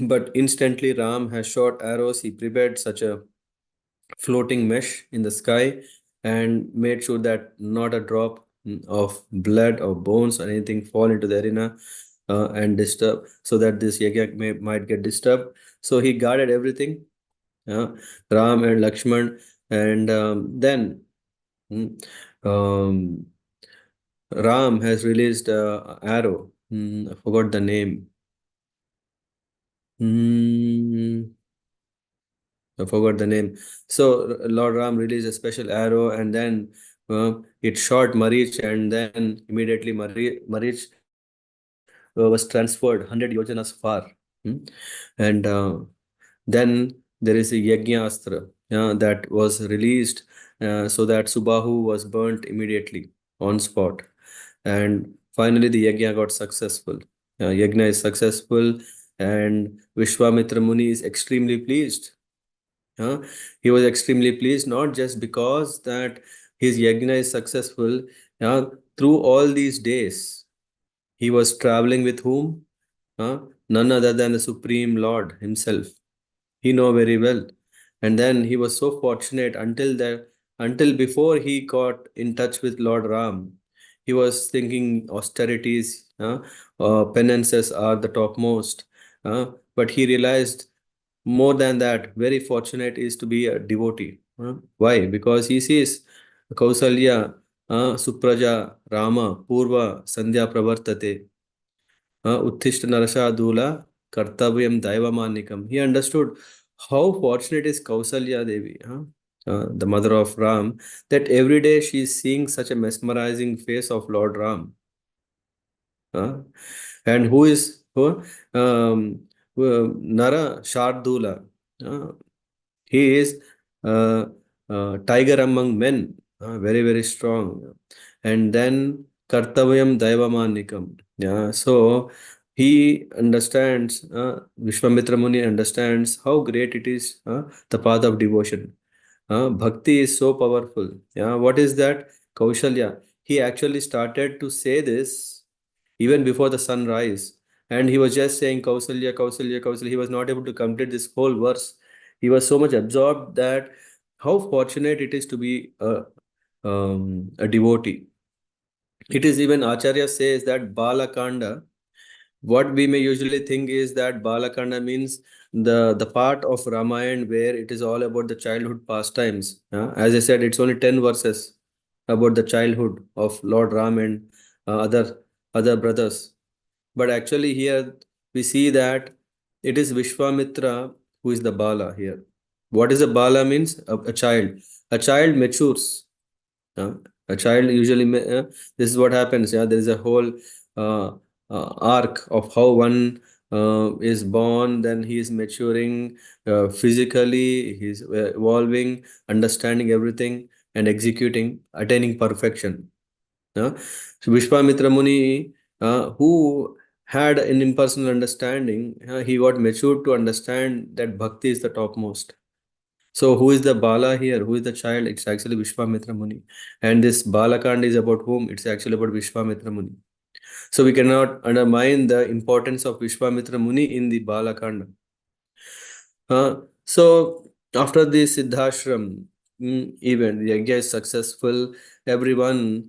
But instantly, Ram has shot arrows. He prepared such a floating mesh in the sky and made sure that not a drop of blood or bones or anything fall into the arena and disturb, so that this yajna might get disturbed. So he guarded everything, Ram and Lakshman, and then mm, um, Ram has released arrow. I forgot the name. Mm, I forgot the name. So Lord Ram released a special arrow, and then it shot Marich, and then immediately Marich was transferred 100 yojanas far. Hmm. And then there is a Yajna Astra that was released, so that Subahu was burnt immediately on spot. And finally, the Yajna got successful. Yajna is successful, and Vishwamitra Muni is extremely pleased. He was extremely pleased, not just because that his yajna is successful. Through all these days, he was traveling with whom? None other than the Supreme Lord himself. He know very well. And then he was so fortunate until before he got in touch with Lord Ram. He was thinking austerities, penances are the topmost. But he realized more than that, very fortunate is to be a devotee. Why? Because he sees Kausalya, Supraja, Rama, Purva, Sandhya Pravartate, Uttishta Narashadula, Kartavyam Daivamanikam. He understood how fortunate is Kausalya Devi, the mother of Ram, that every day she is seeing such a mesmerizing face of Lord Ram. Huh? And who is who? Nara Shardula. Uh, he is uh, tiger among men, very, very strong. And then Kartavyam Daivamanikam. Yeah, so he understands, Vishwamitra Muni understands how great it is, the path of devotion. Bhakti is so powerful. Yeah, what is that? Kaushalya. He actually started to say this even before the sunrise. And he was just saying Kausalya, Kausalya, Kausalya. He was not able to complete this whole verse. He was so much absorbed that how fortunate it is to be a devotee. It is even Acharya says that Bala Kanda, what we may usually think is that Balakanda means the part of Ramayana where it is all about the childhood pastimes. As I said, it's only 10 verses about the childhood of Lord Ram and other brothers. But actually here we see that it is Vishwamitra who is the Bala here. What is a Bala means? A child. A child matures. uh, a child usually, this is what happens. Yeah, there is a whole uh, arc of how one is born, then he is maturing physically, he is evolving, understanding everything, and executing, attaining perfection. So Vishwamitra Muni, who had an impersonal understanding, he got matured to understand that bhakti is the topmost. So who is the Bala here? Who is the child? It's actually Vishwamitra Muni. And this Balakand is about whom? It's actually about Vishwamitra Muni. So we cannot undermine the importance of Vishwamitra Muni in the Balakanda. So after the Siddhashram event, the yajna is successful. Everyone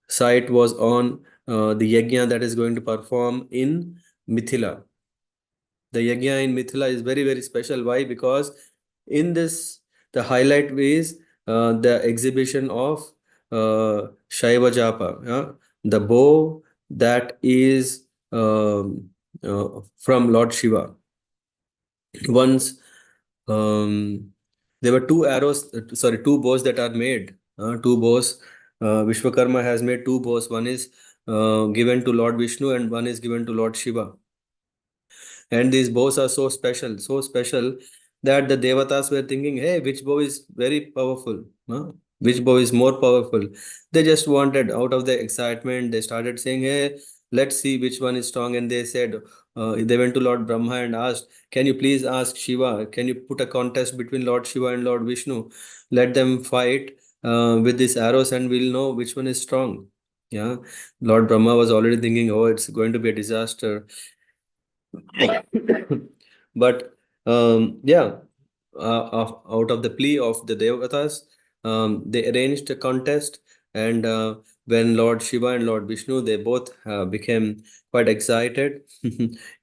sight was on the yajna that is going to perform in Mithila. The yajna in Mithila is very, very special. Why? Because in this, the highlight is the exhibition of Shaiva Japa, the bow that is from Lord Shiva. Once there were two arrows, sorry, two bows that are made. Two bows. Vishwakarma has made two bows. One is given to Lord Vishnu and one is given to Lord Shiva. And these bows are so special that the devatas were thinking, hey, which bow is very powerful? Which bow is more powerful? They just wanted, out of the excitement, they started saying, hey, let's see which one is strong. And they said, they went to Lord Brahma and asked, can you please ask Shiva, can you put a contest between Lord Shiva and Lord Vishnu? Let them fight with these arrows and we'll know which one is strong. Yeah, Lord Brahma was already thinking, oh, it's going to be a disaster. But yeah, out of the plea of the Devatas, they arranged a contest, and when Lord Shiva and Lord Vishnu, they both became quite excited.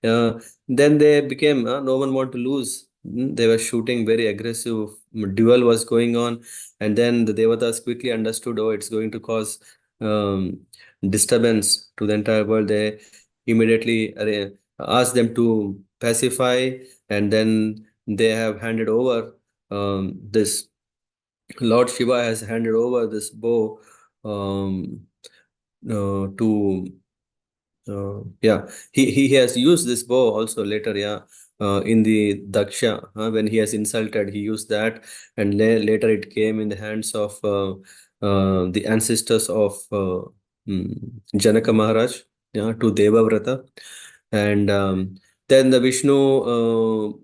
Then they became, no one want to lose. They were shooting very aggressive. Duel was going on, and then the Devatas quickly understood, oh, it's going to cause um, disturbance to the entire world. They immediately asked them to pacify, and then they have handed over this. Lord Shiva has handed over this bow um, to yeah, he has used this bow also later, yeah, in the Daksha, when he has insulted, he used that, and later it came in the hands of the ancestors of Janaka Maharaj, yeah, to Devavrata, and then the Vishnu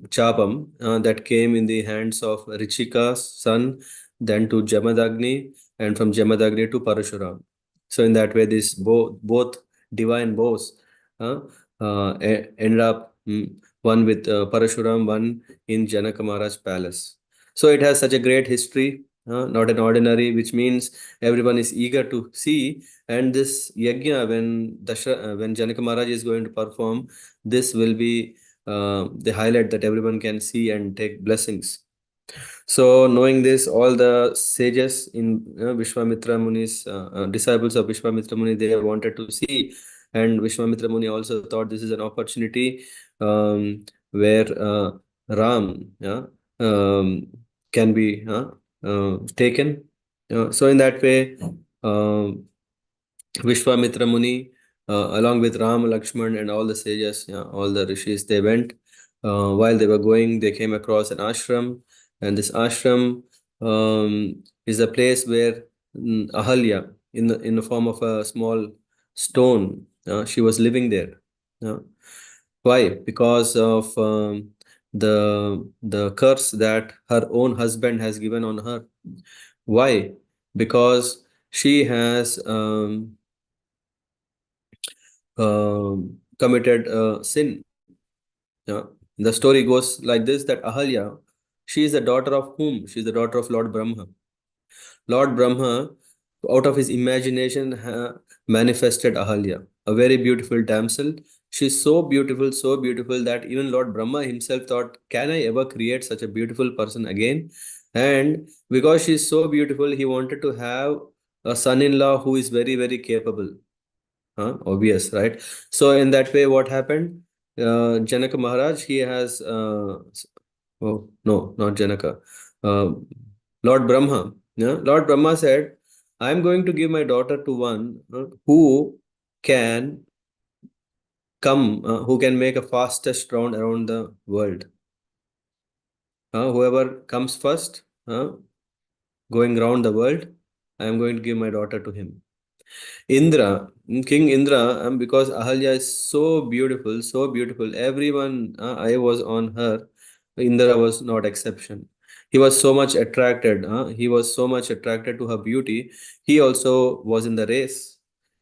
Chapam that came in the hands of Richika's son, then to Jamadagni, and from Jamadagni to Parashuram. So in that way, this both divine bows ended up one with Parashuram, one in Janaka Maharaj palace. So it has such a great history, not an ordinary, which means everyone is eager to see. And this yajna, when Janaka Maharaj is going to perform, this will be the highlight that everyone can see and take blessings. So, knowing this, all the sages in Vishwamitra Muni's disciples of Vishwamitra Muni, they wanted to see, and Vishwamitra Muni also thought this is an opportunity where Ram, yeah, um, can be taken. So, in that way, um Vishwamitra Muni, along with Ram, Lakshman, and all the sages, yeah, all the rishis, they went. While they were going, they came across an ashram, and this ashram is a place where Ahalya, in the form of a small stone, she was living there. Uh, why? Because of the curse that her own husband has given on her. Why? Because she has committed sin. Yeah. The story goes like this, that Ahalya, she is the daughter of whom? She is the daughter of Lord Brahma. Lord Brahma, out of his imagination, manifested Ahalya, a very beautiful damsel. She's so beautiful that even Lord Brahma himself thought, can I ever create such a beautiful person again? And because she's so beautiful, he wanted to have a son-in-law who is very, very capable. Obvious, right? So in that way, what happened? Janaka Maharaj, he has oh no, not Janaka. Uh, Lord Brahma. Yeah? Lord Brahma said, I'm going to give my daughter to one who can who can make a fastest round around the world. Whoever comes first, going round the world, I am going to give my daughter to him. Indra, King Indra, because Ahalya is so beautiful. Everyone, I was on her. Indra was not exception. He was so much attracted. He was so much attracted to her beauty. He also was in the race.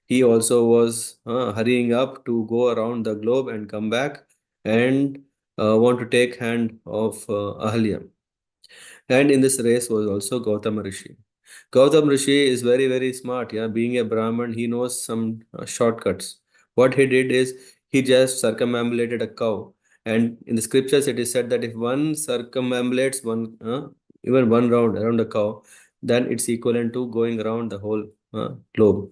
He also was hurrying up to go around the globe and come back and want to take hand of Ahalya. And in this race was also Gautama Rishi. Gautam Rishi is very, very smart. Yeah, being a Brahmin, he knows some shortcuts. What he did is he just circumambulated a cow. And in the scriptures, it is said that if one circumambulates even one round around a cow, then it's equivalent to going around the whole globe.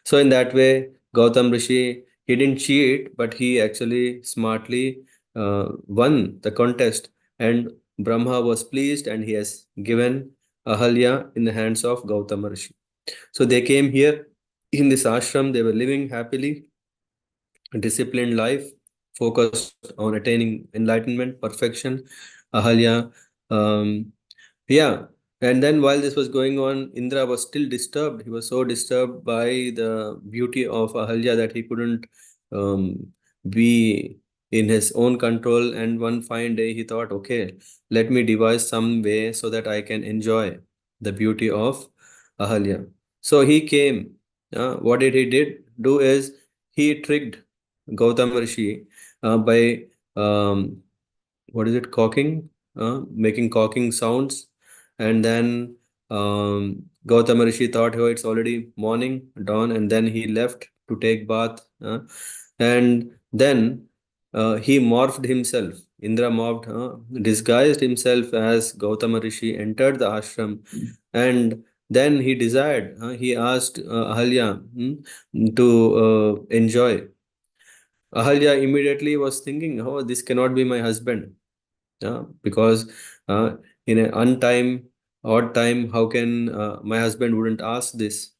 So in that way, Gautam Rishi, he didn't cheat, but he actually smartly won the contest. And Brahma was pleased, and he has given Ahalya in the hands of Gautama Rishi. So they came here in this ashram, they were living happily, a disciplined life, focused on attaining enlightenment, perfection. Ahalya, yeah. And then while this was going on, Indra was still disturbed. He was so disturbed by the beauty of Ahalya that he couldn't be in his own control. And one fine day, he thought, okay, let me devise some way so that I can enjoy the beauty of Ahalya. So he came. What did he did do is he tricked Gautama Rishi by what is it, cocking, making cocking sounds. And then Gautama Rishi thought, oh, it's already morning, dawn, and then he left to take bath. And then he morphed himself. Indra morphed, disguised himself as Gautama Rishi, entered the ashram, and then he desired, he asked Ahalya to enjoy. Ahalya immediately was thinking, oh, this cannot be my husband. Because in an untime, odd time, how can my husband wouldn't ask this?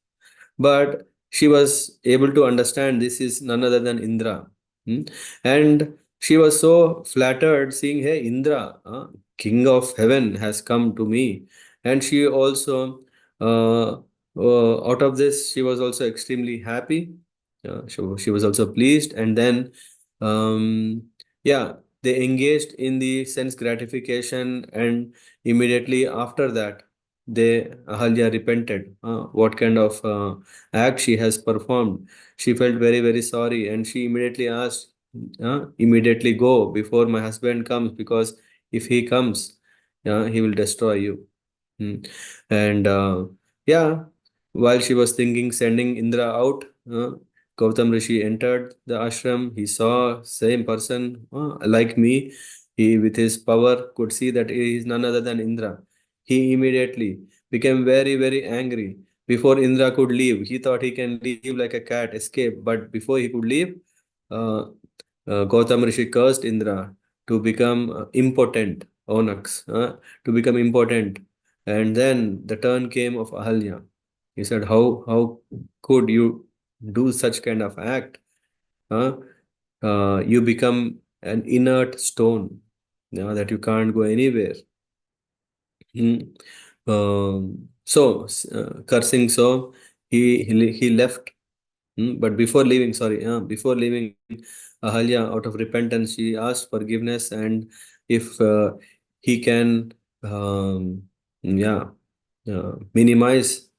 But she was able to understand this is none other than Indra. Hmm? And she was so flattered seeing, hey, Indra, king of heaven, has come to me. And she also, out of this, she was also extremely happy. She was also pleased. And then, um, yeah, they engaged in the sense gratification. And immediately after that, Ahalya repented. What kind of act she has performed. She felt very, very sorry, and she immediately asked, immediately go before my husband comes, because if he comes, Yeah, he will destroy you. Hmm. And yeah, while she was thinking sending Indra out, Gautam Rishi entered the ashram. He saw same person like me. He, with his power, could see that he is none other than Indra. He immediately became very, very angry. Before Indra could leave, he thought he can leave like a cat, escape. But before he could leave, uh, Gautam Rishi cursed Indra to become impotent, Onax, to become impotent. And then the turn came of Ahalya. He said, how could you do such kind of act? Huh? You become an inert stone, that you can't go anywhere. Hmm. Cursing so, he left. But before leaving, sorry, before leaving, Ahalya, out of repentance, she asked forgiveness, and if he can, yeah, minimize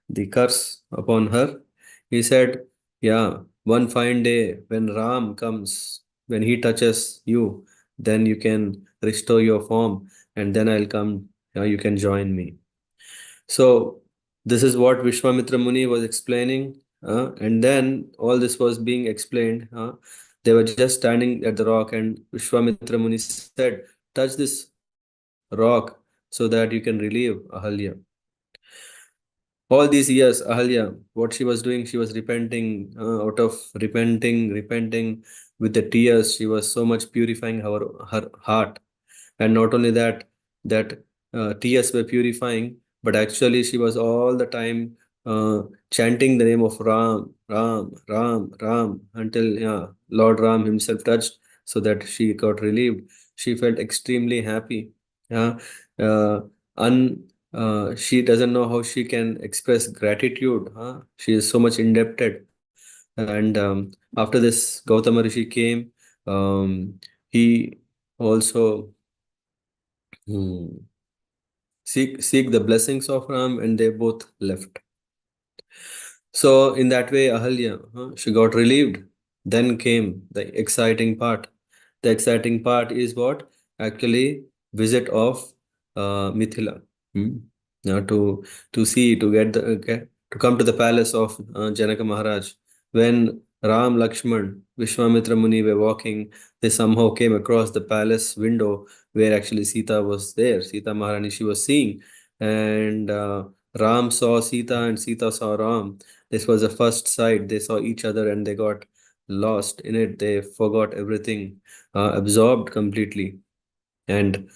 the curse upon her, he said, yeah, one fine day when Ram comes, when he touches you, then you can restore your form, and then I'll come, you can join me. So this is what Vishwamitra Muni was explaining, and then all this was being explained. They were just standing at the rock, and Vishwamitra Muni said, "Touch this rock so that you can relieve Ahalya." All these years, Ahalya, what she was doing, she was repenting, out of repenting with the tears. She was so much purifying her heart. And not only that, that tears were purifying, but actually she was all the time chanting the name of Ram, Ram, Ram, Ram, until, yeah, Lord Ram himself touched, so that she got relieved. She felt extremely happy. Yeah. Uh, she doesn't know how she can express gratitude. She is so much indebted. And after this, Gautama Rishi came. He also Hmm. Seek the blessings of Ram, and they both left. So in that way, Ahalya, she got relieved. Then came the exciting part. The exciting part is what? Actually, visit of Mithila. Hmm. Now to see, to get to come to the palace of Janaka Maharaj. When Ram, Lakshman, Vishwamitra Muni were walking, they somehow came across the palace window where actually Sita was there. Sita Maharani, she was seeing, and Ram saw Sita, and Sita saw Ram. This was the first sight. They saw each other, and they got lost in it. They forgot everything, absorbed completely. And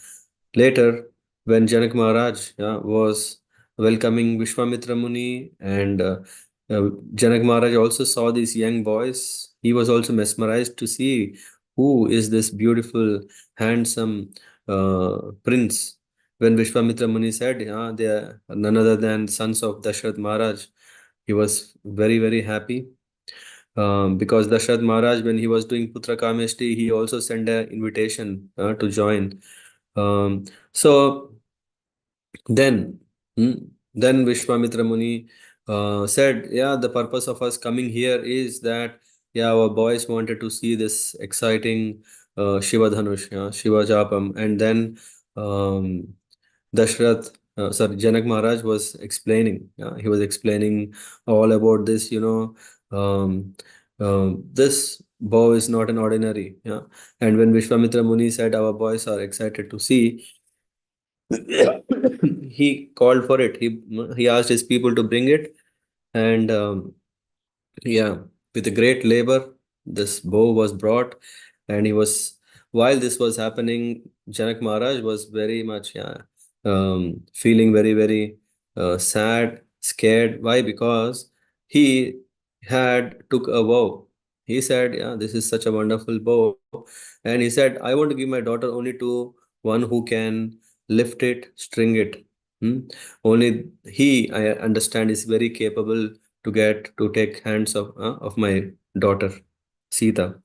later, when Janak Maharaj was welcoming Vishwamitra Muni, and Janak Maharaj also saw these young boys, he was also mesmerized to see who is this beautiful, handsome prince. When Vishwamitra Muni said, they are none other than sons of Dashrath Maharaj, he was very, very happy, because Dashrath Maharaj, when he was doing Putra Kameshti, he also sent an invitation to join. So then, hmm, then Vishwamitra Muni said, yeah, the purpose of us coming here is that, yeah, our boys wanted to see this exciting Shiva Dhanush, Shiva Japam. And then Dashrath, sorry, Janak Maharaj was explaining. He was explaining all about this. Um, this bow is not an ordinary. And when Vishwamitra Muni said, "Our boys are excited to see," he called for it. He asked his people to bring it, and yeah, with a great labor, this bow was brought, and he was, while this was happening, Janak Maharaj was very much, feeling very, very sad, scared. Why? Because he had took a vow. He said, yeah, this is such a wonderful bow. And he said, I want to give my daughter only to one who can lift it, string it. Hmm? Only he, I understand, is very capable to get to take hands of my daughter Sita.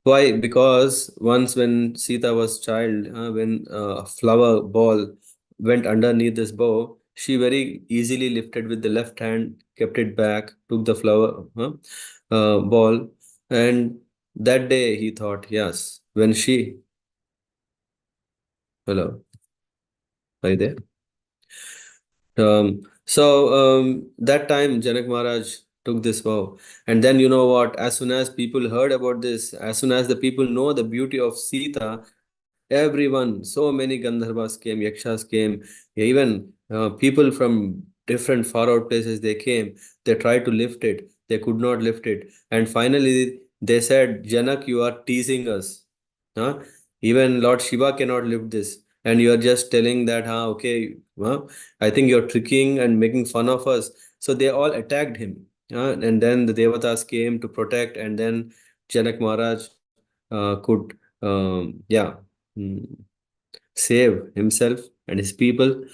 Why? Because once when Sita was child, when a flower ball went underneath this bow, she very easily lifted with the left hand, kept it back, took the flower ball, and that day he thought, yes, when she, hello. Are you there? That time Janak Maharaj took this vow. And then you know what? As soon as people heard about this, as soon as the people know the beauty of Sita, everyone, so many Gandharvas came, Yakshas came, even people from different far out places, they came. They tried to lift it. They could not lift it. And finally, they said, Janak, you are teasing us. Huh? Even Lord Shiva cannot lift this. And you are just telling that, okay, I think you're tricking and making fun of us. So they all attacked him. And then the Devatas came to protect, and then Janak Maharaj could, mm, save himself and his people.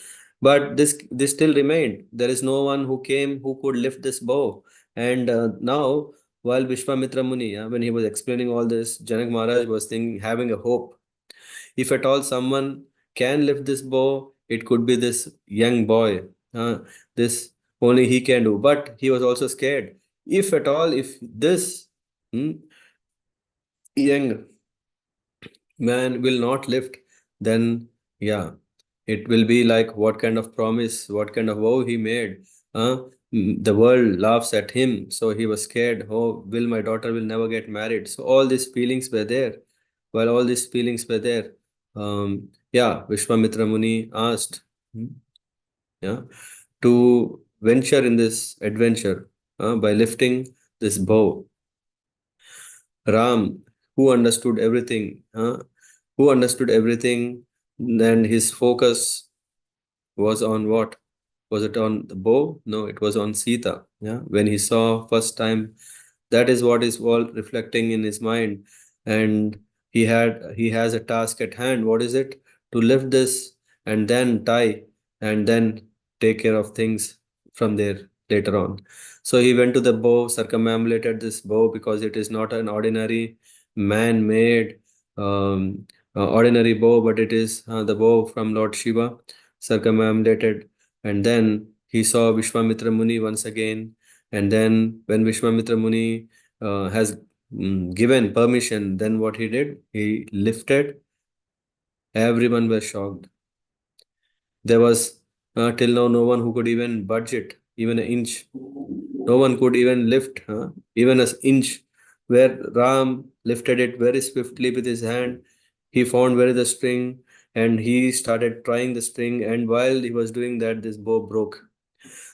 But this still remained. There is no one who came who could lift this bow. And now, while Vishwamitra Muni, when he was explaining all this, Janak Maharaj was thinking, having a hope. If at all someone can lift this bow, it could be this young boy. This only he can do. But he was also scared. If at all, if this young man will not lift, then yeah, it will be like what kind of promise, what kind of vow he made. The world laughs at him, so he was scared. Oh, will my daughter will never get married? So all these feelings were there. While all these feelings were there, Vishwamitra Muni asked, hmm, yeah, to venture in this adventure by lifting this bow. Ram, who understood everything, then his focus was on what? Was it on the bow? No, it was on Sita. Yeah, when he saw first time, that is what is all reflecting in his mind, and he has a task at hand. What is it? To lift this and then tie and then take care of things from there later on. So he went to the bow, circumambulated this bow because it is not an ordinary man-made ordinary bow, but it is the bow from Lord Shiva, circumambulated. And then he saw Vishwamitra Muni once again. And then when Vishwamitra Muni has given permission, then what he did? He lifted. Everyone was shocked. There was till now no one who could even budge it, even an inch. No one could even lift even an inch. Where Ram lifted it very swiftly with his hand, he found where is the string and he started trying the string. And while he was doing that, this bow broke.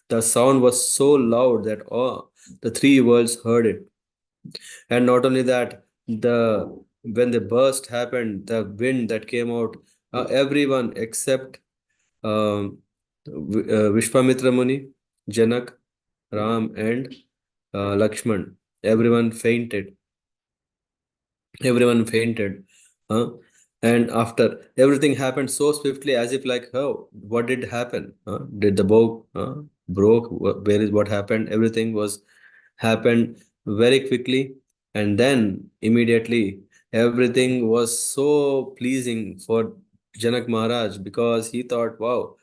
The sound was so loud that the three worlds heard it. And not only that, the when the burst happened, the wind that came out, everyone except Vishwamitra Muni, Janak, Ram, and Lakshman. Everyone fainted. Everyone fainted. Huh? And after everything happened so swiftly, as if like, oh, what did happen? Did the bow broke? Where is what happened? Everything was happened very quickly, and then immediately everything was so pleasing for Janak Maharaj because he thought, wow,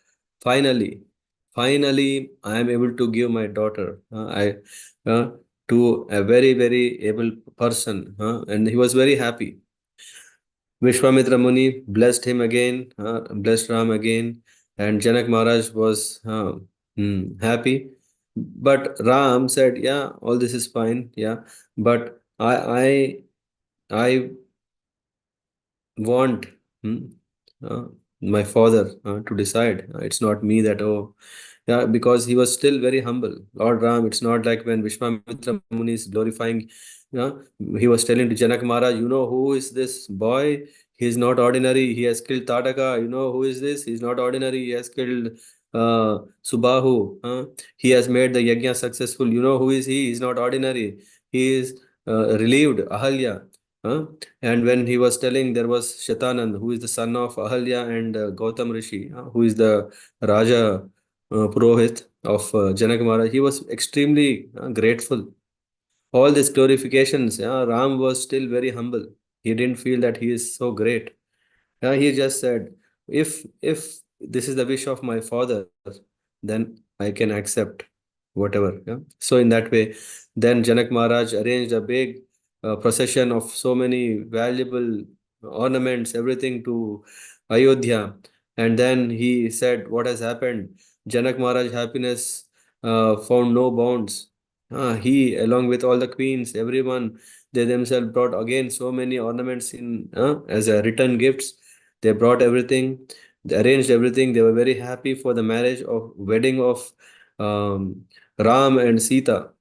finally, finally, I am able to give my daughter. I to a very, very able person, and he was very happy. Vishwamitra Muni blessed him again, blessed Ram again, and Janak Maharaj was happy. But Ram said, "Yeah, all this is fine. Yeah, but I want hmm, uh, my father to decide. It's not me that, oh, yeah, because he was still very humble. Lord Ram, it's not like when Vishwamitra Muni is glorifying, yeah, he was telling to Janak Maharaj, you know who is this boy? He is not ordinary. He has killed Tataka. You know who is this? He's not ordinary. He has killed Subahu. He has made the yajna successful. You know who is he? He's not ordinary. He is relieved Ahalya. Huh? And when he was telling, there was Shatanand, who is the son of Ahalya and Gautam Rishi, who is the Raja Purohit of Janak Maharaj. He was extremely grateful. All these glorifications, Ram was still very humble. He didn't feel that he is so great. He just said, if this is the wish of my father, then I can accept whatever. Yeah? So in that way, then Janak Maharaj arranged a big procession of so many valuable ornaments, everything to Ayodhya. And then he said, what has happened? Janak Maharaj happiness found no bounds. He, along with all the queens, everyone, they themselves brought again so many ornaments in as a return gifts. They brought everything, they arranged everything. They were very happy for the marriage of wedding of um, Ram and Sita.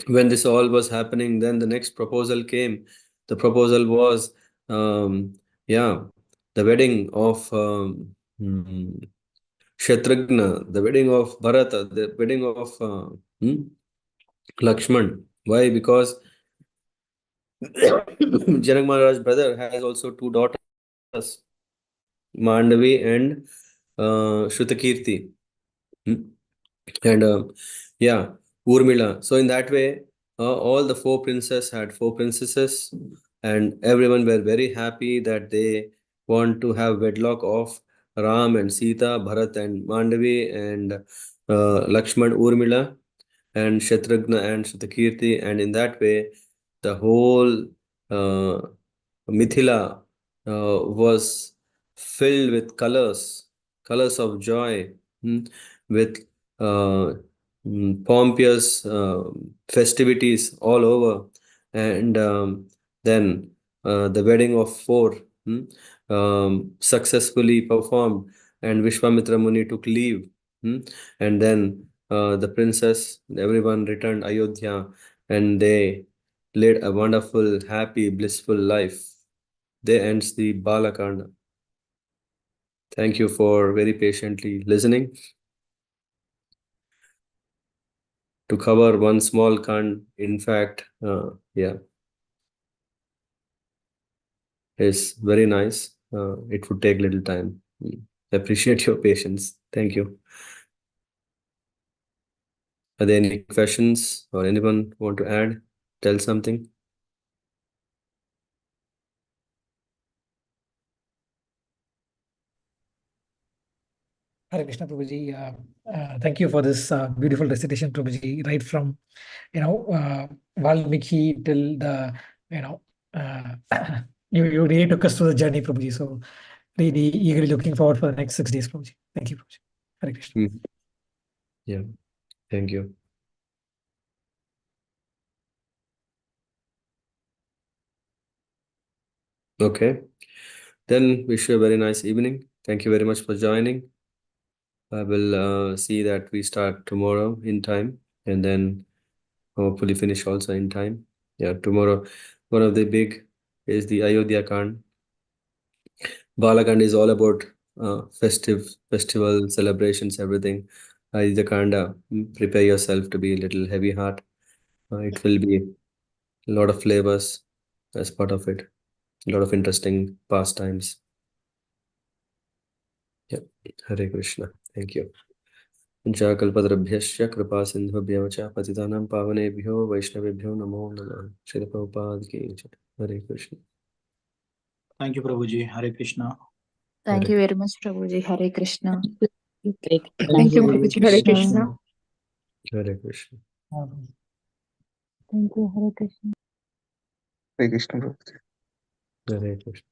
When this all was happening, then the next proposal came. The proposal was, um, yeah, the wedding of Shatrugna, the wedding of Bharata, the wedding of Lakshman. Why? Because Janak Maharaj's brother has also two daughters, Mandavi and Shrutakirti. Hmm? And yeah, Urmila. So in that way, all the four princes had four princesses, and everyone were very happy that they want to have wedlock of Ram and Sita, Bharat and Mandavi, and Lakshman, Urmila, and Shatrugna and Shatakirti, and in that way, the whole uh, Mithila was filled with colors, colors of joy, with uh, pompous festivities all over. And then the wedding of four successfully performed, and Vishwamitra Muni took leave. And then the princess, everyone returned Ayodhya, and they led a wonderful, happy, blissful life. There ends the Bala Kanda. Thank you for very patiently listening. To cover one small kand, in fact, yeah, is very nice. It would take little time. I appreciate your patience. Thank you. Are there any questions or anyone want to add? Tell something? Hare Krishna, Prabhuji. Thank you for this beautiful recitation, Prabhuji. Right from Valmiki till the uh, you really took us through the journey, Prabhuji. So really eagerly looking forward for the next 6 days, Prabhuji. Thank you, Prabhuji. Hare Krishna. Yeah, thank you. Okay, then wish you a very nice evening. Thank you very much for joining. I will see that we start tomorrow in time, and then hopefully finish also in time. Yeah, tomorrow, one of the big is the Ayodhya Kand. Balakand is all about festival celebrations, everything. Ayodhya Kanda, prepare yourself to be a little heavy heart. It will be a lot of flavors as part of it, a lot of interesting pastimes. Yeah, Hare Krishna. Thank you. पंचाकल्पतरुभ्यश्च कृपा सिन्धुभ्यः च पतितानां पावनेभ्यो वैष्णवेभ्यो नमो नमः। श्रील प्रभुपाद की जय। हरे Krishna. Thank you, Prabhuji. Hare Krishna. Thank you very much, Prabhuji. Hare Krishna. Thank you, Prabhuji. Hare Krishna. Hare Krishna. Thank you, Hare Krishna. Hare Krishna, Prabhupada. Hare Krishna.